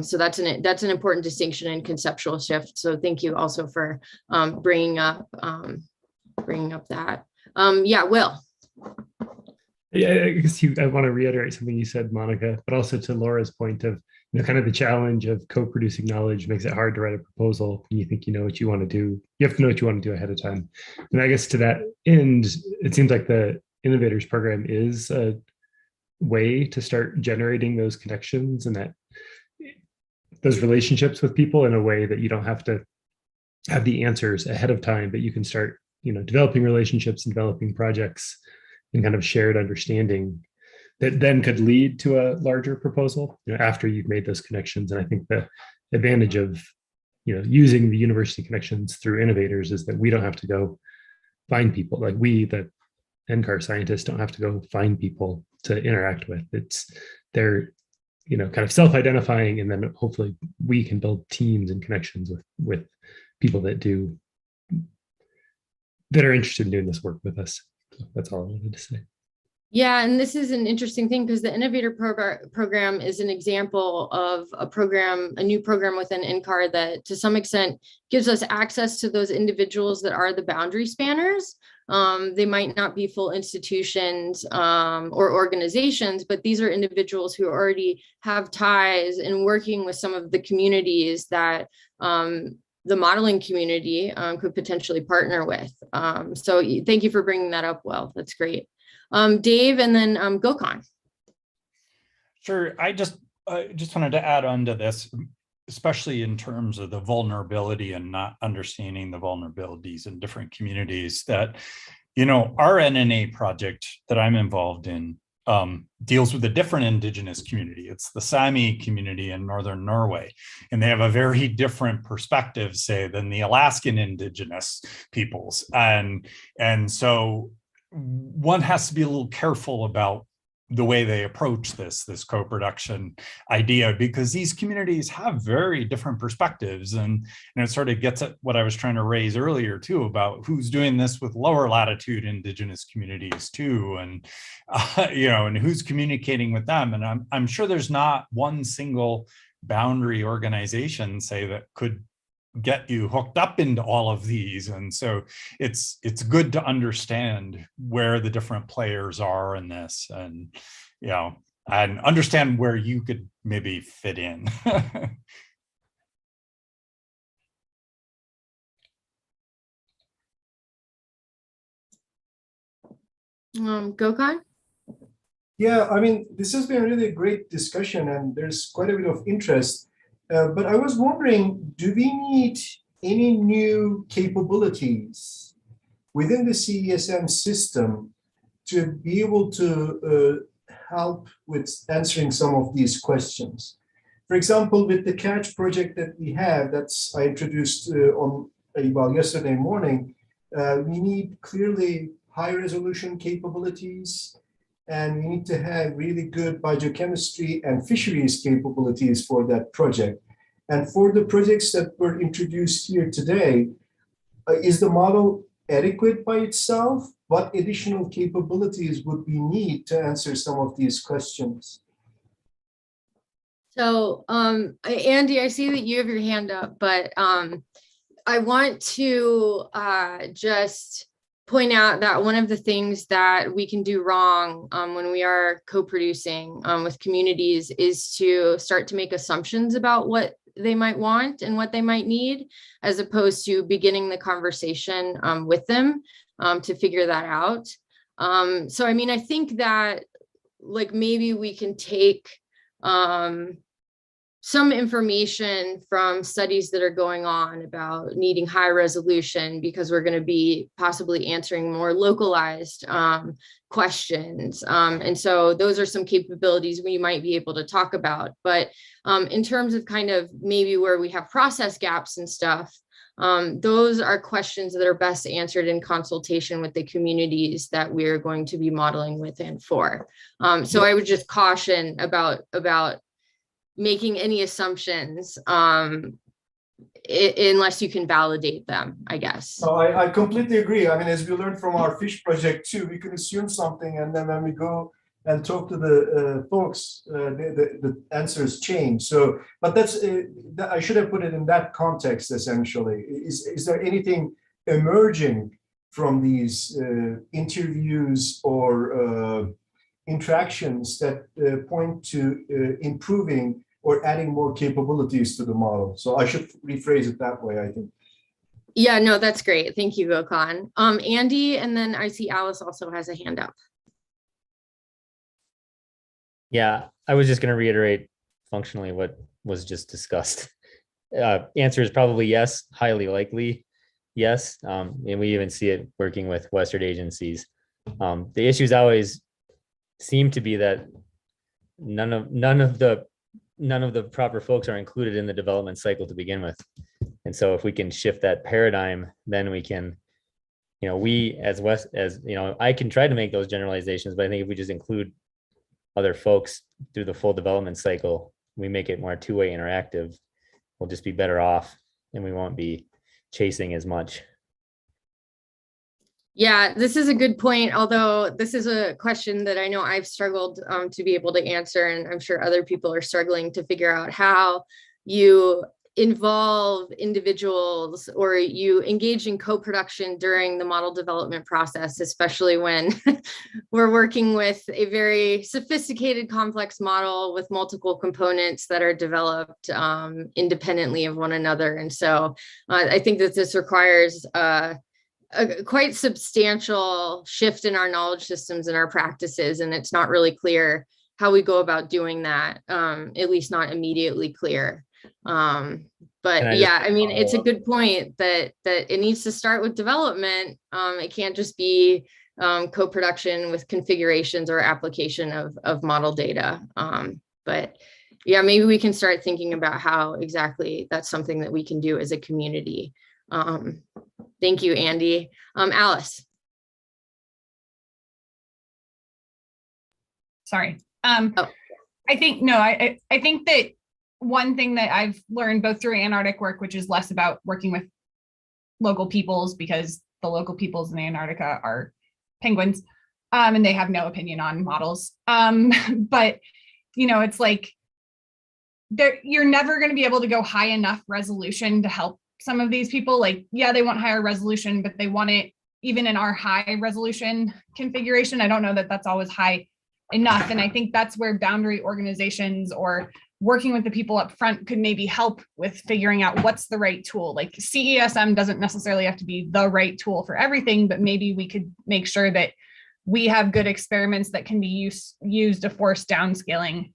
So that's an important distinction and conceptual shift. So thank you also for bringing up that. Yeah, Will. Yeah, I guess I want to reiterate something you said, Monica, but also to Laura's point of, you know, kind of the challenge of co-producing knowledge makes it hard to write a proposal when you think you know what you want to do. You have to know what you want to do ahead of time. And I guess to that end, it seems like the Innovators program is a way to start generating those connections and that those relationships with people in a way that you don't have to have the answers ahead of time, but you can start, you know, developing relationships and developing projects and kind of shared understanding that then could lead to a larger proposal, you know, after you've made those connections. And I think the advantage of, you know, using the university connections through Innovators is that we don't have to go find people. Like we, the NCAR scientists, don't have to go find people to interact with. They're, you know, kind of self-identifying, and then hopefully we can build teams and connections with people that are interested in doing this work with us. So that's all I wanted to say. Yeah, and this is an interesting thing because the Innovator program is an example of a new program within NCAR that to some extent gives us access to those individuals that are the boundary spanners. They might not be full institutions or organizations, but these are individuals who already have ties in working with some of the communities that the modeling community could potentially partner with. So thank you for bringing that up, Will. That's great. Dave, and then Gokhan. Sure. I just wanted to add on to this, especially in terms of the vulnerability and not understanding the vulnerabilities in different communities, that, you know, our NNA project that I'm involved in deals with a different Indigenous community. It's the Sami community in Northern Norway, and they have a very different perspective, say, than the Alaskan Indigenous peoples. And so one has to be a little careful about the way they approach this co-production idea, because these communities have very different perspectives, and it sort of gets at what I was trying to raise earlier too, about who's doing this with lower latitude Indigenous communities too, and and who's communicating with them. And I'm sure there's not one single boundary organization, say, that could get you hooked up into all of these. And so it's good to understand where the different players are in this, and and understand where you could maybe fit in. Gökhan? Yeah, I mean, this has been really a great discussion, and there's quite a bit of interest. But I was wondering, do we need any new capabilities within the CESM system to be able to help with answering some of these questions? For example, with the Catch project that we have, I introduced yesterday morning, we need clearly high resolution capabilities, and we need to have really good biochemistry and fisheries capabilities for that project. And for the projects that were introduced here today, is the model adequate by itself? What additional capabilities would we need to answer some of these questions? So, Andy, I see that you have your hand up, but I want to just point out that one of the things that we can do wrong when we are co-producing with communities is to start to make assumptions about what they might want and what they might need, as opposed to beginning the conversation with them to figure that out. So, I mean, I think that maybe we can take some information from studies that are going on about needing high resolution, because we're going to be possibly answering more localized questions. And so those are some capabilities we might be able to talk about. But in terms of kind of maybe where we have process gaps and stuff, those are questions that are best answered in consultation with the communities that we're going to be modeling with and for. So I would just caution about making any assumptions unless you can validate them, I guess. No, I completely agree. I mean, as we learned from our fish project too, we can assume something, and then when we go and talk to the folks, the answers change. So, but that's I should have put it in that context. Essentially, is there anything emerging from these interviews or interactions that point to improving or adding more capabilities to the model? So I should rephrase it that way, I think. Yeah, no, that's great. Thank you, Gökhan. Andy, and then I see Alice also has a hand up. Yeah, I was just going to reiterate functionally what was just discussed. Answer is probably yes, highly likely yes. And we even see it working with Western agencies. The issues always seem to be that none of the proper folks are included in the development cycle to begin with. And so if we can shift that paradigm, then we can, we I can try to make those generalizations, but I think if we just include other folks through the full development cycle, we make it more two-way interactive, we'll just be better off and we won't be chasing as much. Yeah, this is a good point, although this is a question that I know I've struggled to be able to answer, and I'm sure other people are struggling to figure out how you involve individuals or you engage in co-production during the model development process, especially when we're working with a very sophisticated, complex model with multiple components that are developed independently of one another. And so I think that this requires a quite substantial shift in our knowledge systems and our practices, and it's not really clear how we go about doing that, at least not immediately clear. But yeah, I mean, it's a good point that it needs to start with development. It can't just be co-production with configurations or application of model data. But yeah, maybe we can start thinking about how exactly that's something that we can do as a community. Thank you, Andy. Alice. sorry. Oh. I think, no, I think that one thing that I've learned both through Antarctic work, which is less about working with local peoples, because the local peoples in Antarctica are penguins, and they have no opinion on models. But, it's like, you're never going to be able to go high enough resolution to help some of these people. Like, yeah, they want higher resolution, but they want it even in our high resolution configuration. I don't know that that's always high enough. And I think that's where boundary organizations or working with the people up front could maybe help with figuring out what's the right tool. Like CESM doesn't necessarily have to be the right tool for everything, but maybe we could make sure that we have good experiments that can be used to force downscaling,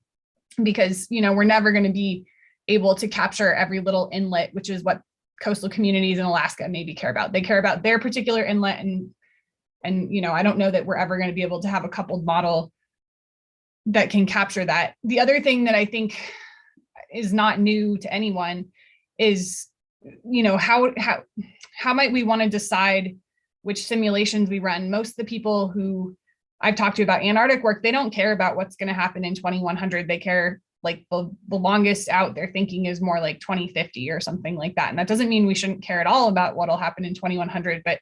because we're never going to be able to capture every little inlet, which is what coastal communities in Alaska maybe care about. They care about their particular inlet, and I don't know that we're ever going to be able to have a coupled model that can capture that. The other thing that I think is not new to anyone is, how might we want to decide which simulations we run? Most of the people who I've talked to about Antarctic work, they don't care about what's going to happen in 2100. They care, like, the longest out they're thinking is more like 2050 or something like that. And that doesn't mean we shouldn't care at all about what'll happen in 2100, but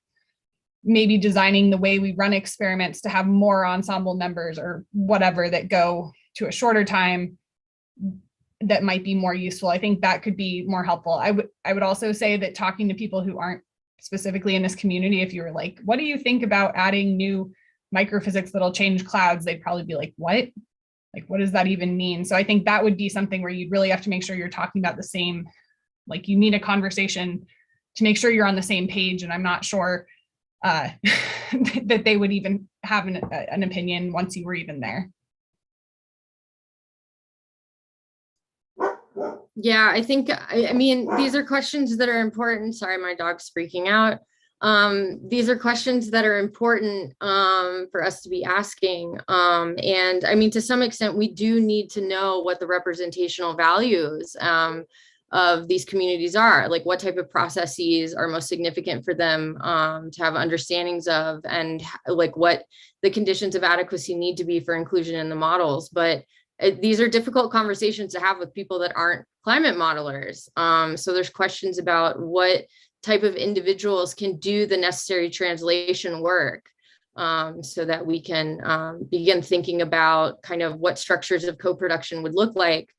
maybe designing the way we run experiments to have more ensemble numbers or whatever that go to a shorter time that might be more useful. I think that could be more helpful. I would also say that talking to people who aren't specifically in this community, if you were like, what do you think about adding new microphysics that'll change clouds? They'd probably be like, what? Like, what does that even mean? So I think that would be something where you'd really have to make sure you're talking about the same, like, you need a conversation to make sure you're on the same page. And I'm not sure that they would even have an opinion once you were even there. Yeah, I think, I mean, these are questions that are important. Sorry, my dog's freaking out. These are questions that are important for us to be asking. And I mean, to some extent, we do need to know what the representational values of these communities are, like what type of processes are most significant for them to have understandings of, and like what the conditions of adequacy need to be for inclusion in the models. But these are difficult conversations to have with people that aren't climate modelers. So there's questions about what type of individuals can do the necessary translation work so that we can begin thinking about kind of what structures of co-production would look like,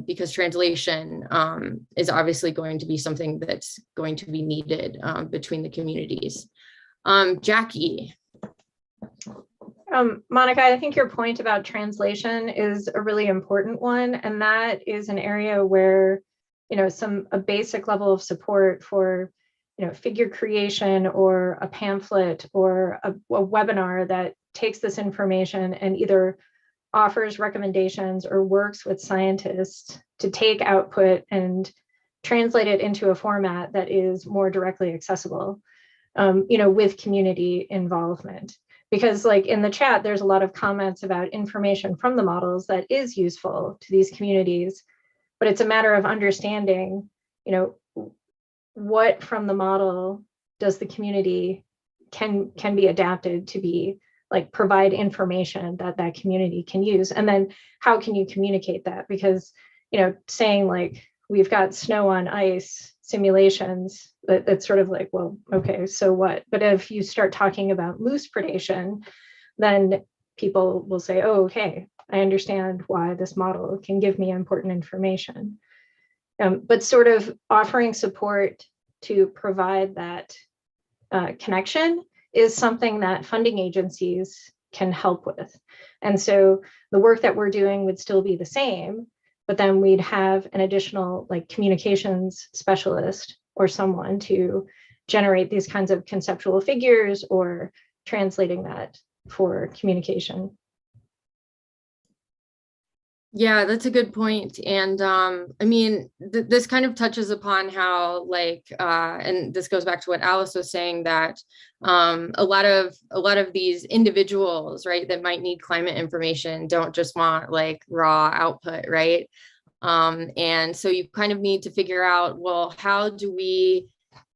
because translation is obviously going to be something that's going to be needed between the communities. Jackie. Monica, I think your point about translation is a really important one, and that is an area where, a basic level of support for, figure creation or a pamphlet or a webinar that takes this information and either offers recommendations or works with scientists to take output and translate it into a format that is more directly accessible, with community involvement. Because, like, in the chat, there's a lot of comments about information from the models that is useful to these communities, but it's a matter of understanding, what from the model does the community can be adapted to be, like, provide information that that community can use. And then how can you communicate that? Because, saying, like, we've got snow on ice simulations, that's sort of like, well, okay, so what? But if you start talking about moose predation, then people will say, oh, okay, I understand why this model can give me important information. But sort of offering support to provide that connection is something that funding agencies can help with. And so the work that we're doing would still be the same, but then we'd have an additional, like, communications specialist or someone to generate these kinds of conceptual figures or translating that for communication. Yeah, that's a good point. And I mean, this kind of touches upon how, like, and this goes back to what Alice was saying, that a lot of these individuals, right, that might need climate information don't just want, like, raw output, right? And so you kind of need to figure out, well, how do we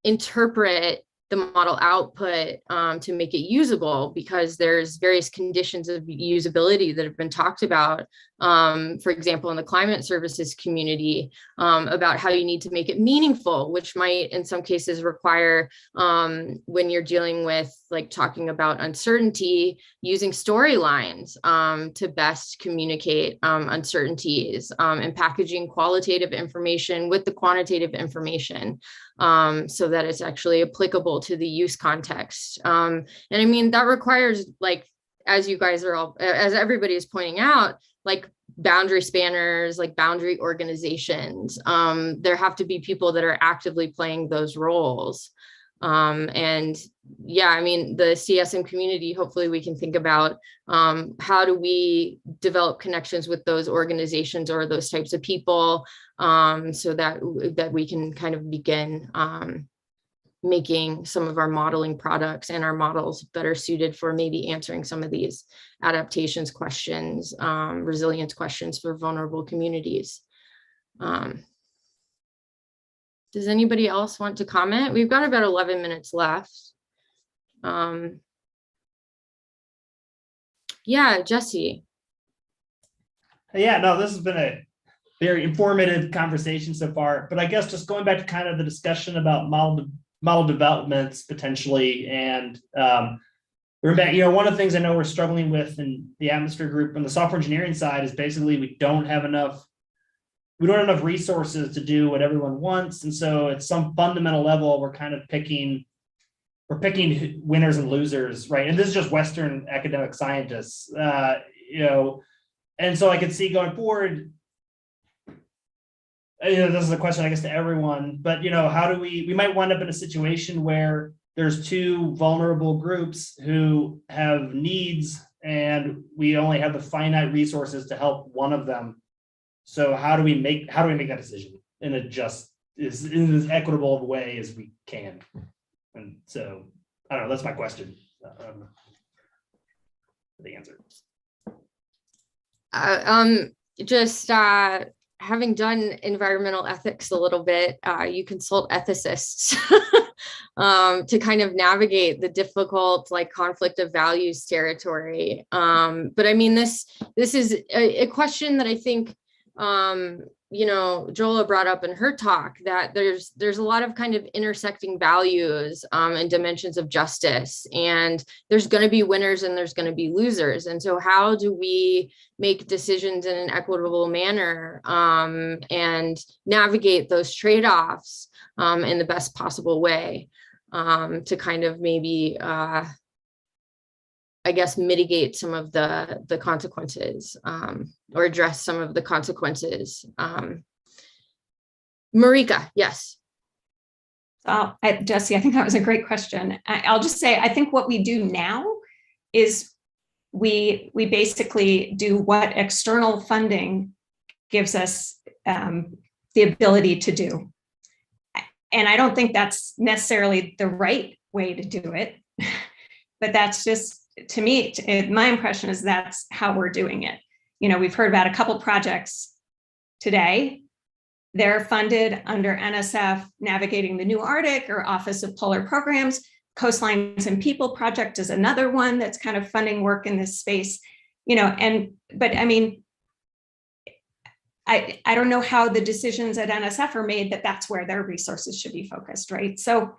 interpret the model output to make it usable, because there's various conditions of usability that have been talked about, for example, in the climate services community, about how you need to make it meaningful, which might in some cases require, when you're dealing with like talking about uncertainty, using storylines to best communicate uncertainties, and packaging qualitative information with the quantitative information, so that it's actually applicable to the use context. And I mean, that requires, like, as you guys are all, as everybody is pointing out, like boundary spanners, like boundary organizations. There have to be people that are actively playing those roles. And yeah, I mean, the CSM community, hopefully we can think about how do we develop connections with those organizations or those types of people, so that we can kind of begin making some of our modeling products and our models better suited for maybe answering some of these adaptations questions, resilience questions for vulnerable communities. Does anybody else want to comment? We've got about 11 minutes left. Yeah, Jesse. Yeah, no, this has been a very informative conversation so far, but I guess just going back to kind of the discussion about model developments potentially, and remember, you know, one of the things I know we're struggling with in the atmosphere group on the software engineering side is basically we don't have enough resources to do what everyone wants. And so at some fundamental level, we're kind of picking winners and losers, right? And this is just Western academic scientists, you know, and so I could see going forward, you know, this is a question, I guess, to everyone, but, you know, how do we might wind up in a situation where there's two vulnerable groups who have needs and we only have the finite resources to help one of them. So how do we make that decision in a just in as equitable of a way as we can? And so I don't know, that's my question. The answer. Having done environmental ethics a little bit, you consult ethicists to kind of navigate the difficult, like, conflict of values territory. But I mean, this is a question that I think, you know, Jola brought up in her talk, that there's a lot of kind of intersecting values and dimensions of justice, and there's going to be winners and there's going to be losers. And so how do we make decisions in an equitable manner and navigate those trade-offs in the best possible way to kind of maybe I guess mitigate some of the consequences or address some of the consequences. Marika, yes. Jesse, I think that was a great question. I'll just say, I think what we do now is we basically do what external funding gives us the ability to do. And I don't think that's necessarily the right way to do it, but that's just, to me, my impression is that's how we're doing it. You know, we've heard about a couple projects today. They're funded under NSF Navigating the New Arctic or Office of Polar Programs. Coastlines and People Project is another one that's kind of funding work in this space. You know, but I mean, I don't know how the decisions at NSF are made that that's where their resources should be focused, right? So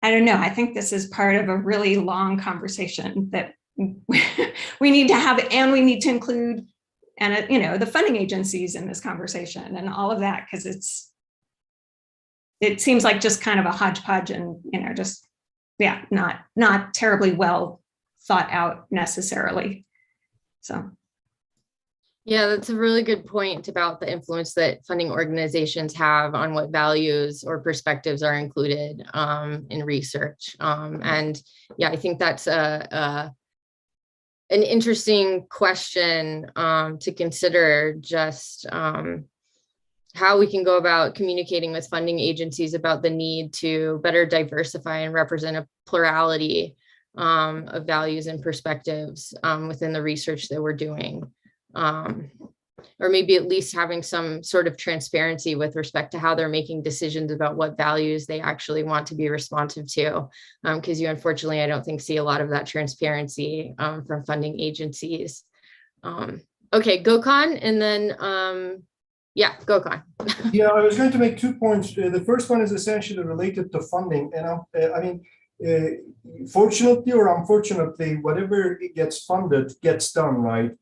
I don't know. I think this is part of a really long conversation that we need to have, and we need to include, and you know, the funding agencies in this conversation and all of that, because it seems like just kind of a hodgepodge, and you know, just not terribly well thought out necessarily. So. Yeah, that's a really good point about the influence that funding organizations have on what values or perspectives are included in research. And yeah, I think that's an interesting question to consider, just how we can go about communicating with funding agencies about the need to better diversify and represent a plurality of values and perspectives within the research that we're doing. or maybe at least having some sort of transparency with respect to how they're making decisions about what values they actually want to be responsive to. Because you, unfortunately, I don't think see a lot of that transparency from funding agencies. Okay, Gokhan, and then, yeah, Gokhan. Yeah, I was going to make 2 points. The first one is essentially related to funding. And I mean, fortunately or unfortunately, whatever gets funded gets done, right?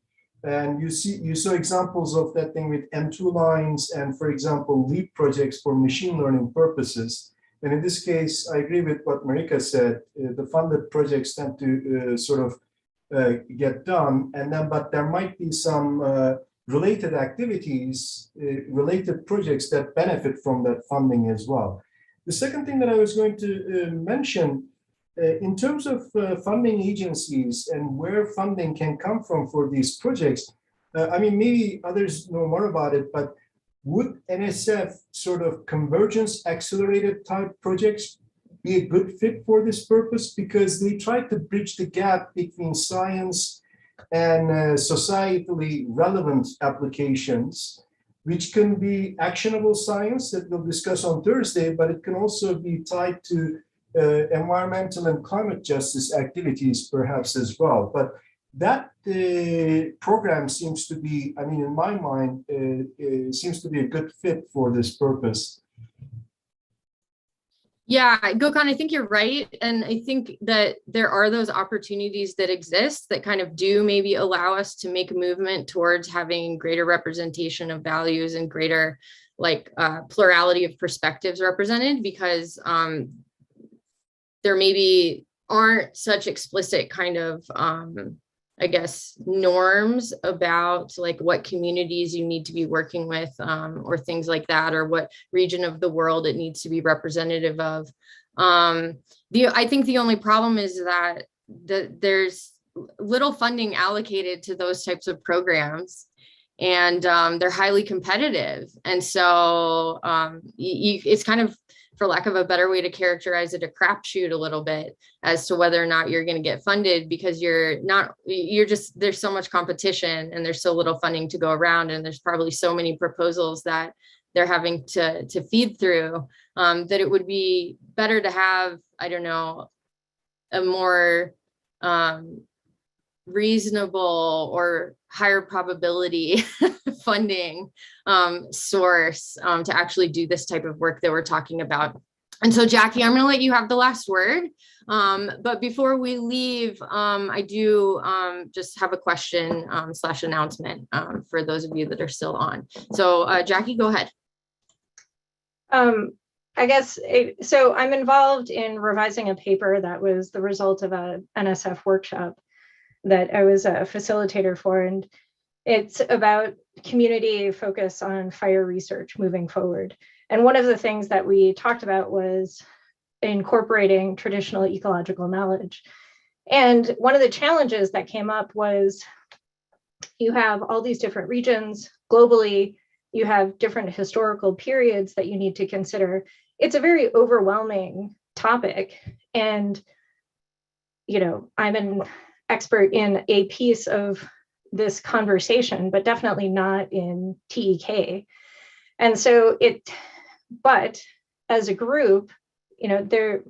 And you saw examples of that thing with M2 lines and, for example, LEAP projects for machine learning purposes. And in this case, I agree with what Marika said. The funded projects tend to sort of get done, and then, but there might be some related activities, related projects that benefit from that funding as well. The second thing that I was going to mention, in terms of funding agencies and where funding can come from for these projects, I mean, maybe others know more about it, but would NSF sort of convergence accelerated type projects be a good fit for this purpose? Because they try to bridge the gap between science and societally relevant applications, which can be actionable science that we'll discuss on Thursday, but it can also be tied to environmental and climate justice activities perhaps as well. But that program seems to be, I mean, in my mind, seems to be a good fit for this purpose. Yeah, Gokhan, I think you're right. And I think that there are those opportunities that exist that kind of do maybe allow us to make a movement towards having greater representation of values and greater like plurality of perspectives represented, because there maybe aren't such explicit kind of, I guess, norms about like what communities you need to be working with or things like that, or what region of the world it needs to be representative of. I think the only problem is that there's little funding allocated to those types of programs, and they're highly competitive. And so it's kind of, for lack of a better way to characterize it, a crapshoot a little bit as to whether or not you're going to get funded, because there's so much competition and there's so little funding to go around, and there's probably so many proposals that they're having to feed through, that it would be better to have, I don't know, a more reasonable or higher probability funding source to actually do this type of work that we're talking about. And so, Jackie, I'm going to let you have the last word. But before we leave, I do just have a question / announcement for those of you that are still on. So, Jackie, go ahead. I guess, so I'm involved in revising a paper that was the result of a NSF workshop that I was a facilitator for, and it's about community focus on fire research moving forward. And one of the things that we talked about was incorporating traditional ecological knowledge. And one of the challenges that came up was you have all these different regions globally, you have different historical periods that you need to consider. It's a very overwhelming topic. And, you know, I'm an expert in a piece of this conversation, but definitely not in TEK. And so but as a group, you know,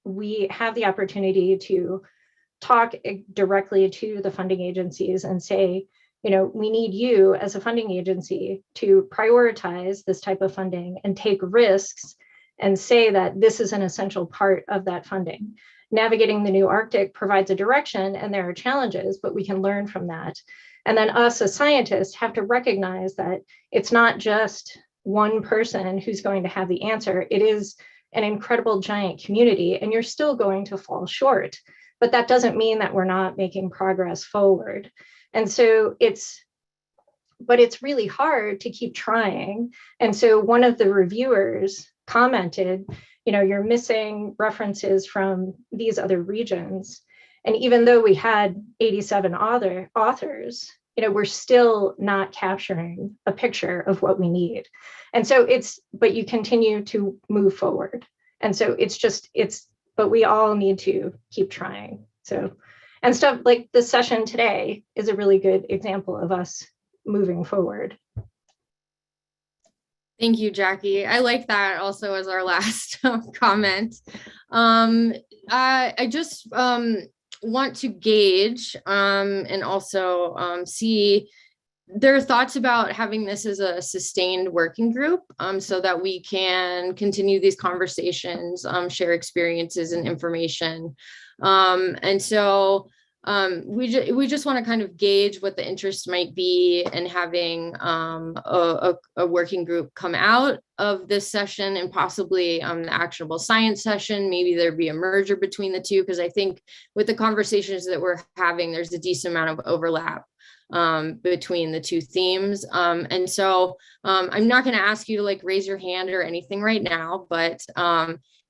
we have the opportunity to talk directly to the funding agencies and say, you know, we need you as a funding agency to prioritize this type of funding and take risks and say that this is an essential part of that funding. Navigating the new Arctic provides a direction, and there are challenges, but we can learn from that. And then us as scientists have to recognize that it's not just one person who's going to have the answer. It is an incredible giant community, and you're still going to fall short. But that doesn't mean that we're not making progress forward. And so it's really hard to keep trying. And so one of the reviewers commented, you know, you're missing references from these other regions. And even though we had 87 authors, you know, we're still not capturing a picture of what we need. And so but you continue to move forward. And so but we all need to keep trying. So, and stuff like this session today is a really good example of us moving forward. Thank you, Jackie. I like that also as our last comment. I just want to gauge and also see their thoughts about having this as a sustained working group so that we can continue these conversations, share experiences and information. And so we just want to kind of gauge what the interest might be in having a working group come out of this session and possibly the actionable science session. Maybe there'd be a merger between the two, because I think with the conversations that we're having, there's a decent amount of overlap between the two themes. And so I'm not going to ask you to like raise your hand or anything right now, but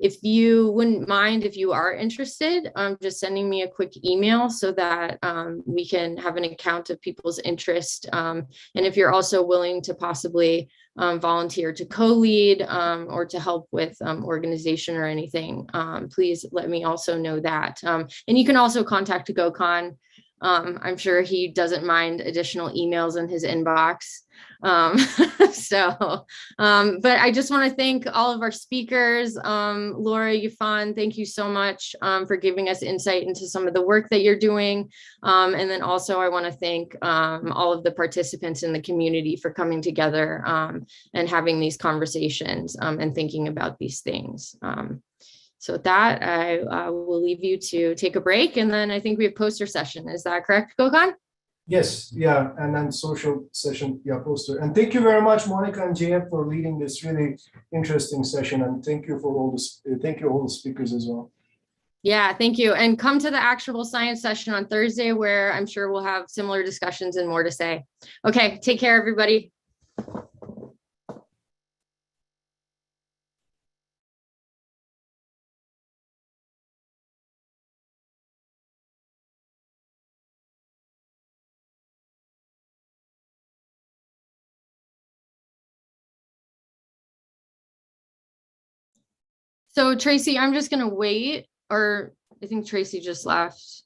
if you wouldn't mind, if you are interested, just sending me a quick email so that we can have an account of people's interest. And if you're also willing to possibly volunteer to co-lead or to help with organization or anything, please let me also know that. And you can also contact GoCon. I'm sure he doesn't mind additional emails in his inbox. But I just want to thank all of our speakers. Laura, Yifan, thank you so much for giving us insight into some of the work that you're doing. And then also I want to thank all of the participants in the community for coming together and having these conversations and thinking about these things. So with that, I will leave you to take a break, and then I think we have poster session. Is that correct, Gokhan? Yes, yeah, and then social session, yeah, poster. And thank you very much, Monica and JF, for leading this really interesting session, and thank you for all this. Thank you all the speakers as well. Yeah, thank you. And come to the actionable science session on Thursday, where I'm sure we'll have similar discussions and more to say. Okay, take care, everybody. So Tracy, I'm just going to wait, or I think Tracy just left.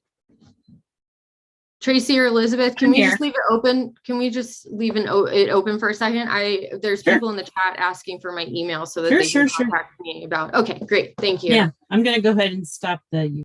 Tracy or Elizabeth, can we just leave it open? Can we just leave it open for a second? There's people in the chat asking for my email so that they can contact me about. Okay, great. Thank you. Yeah, I'm going to go ahead and stop the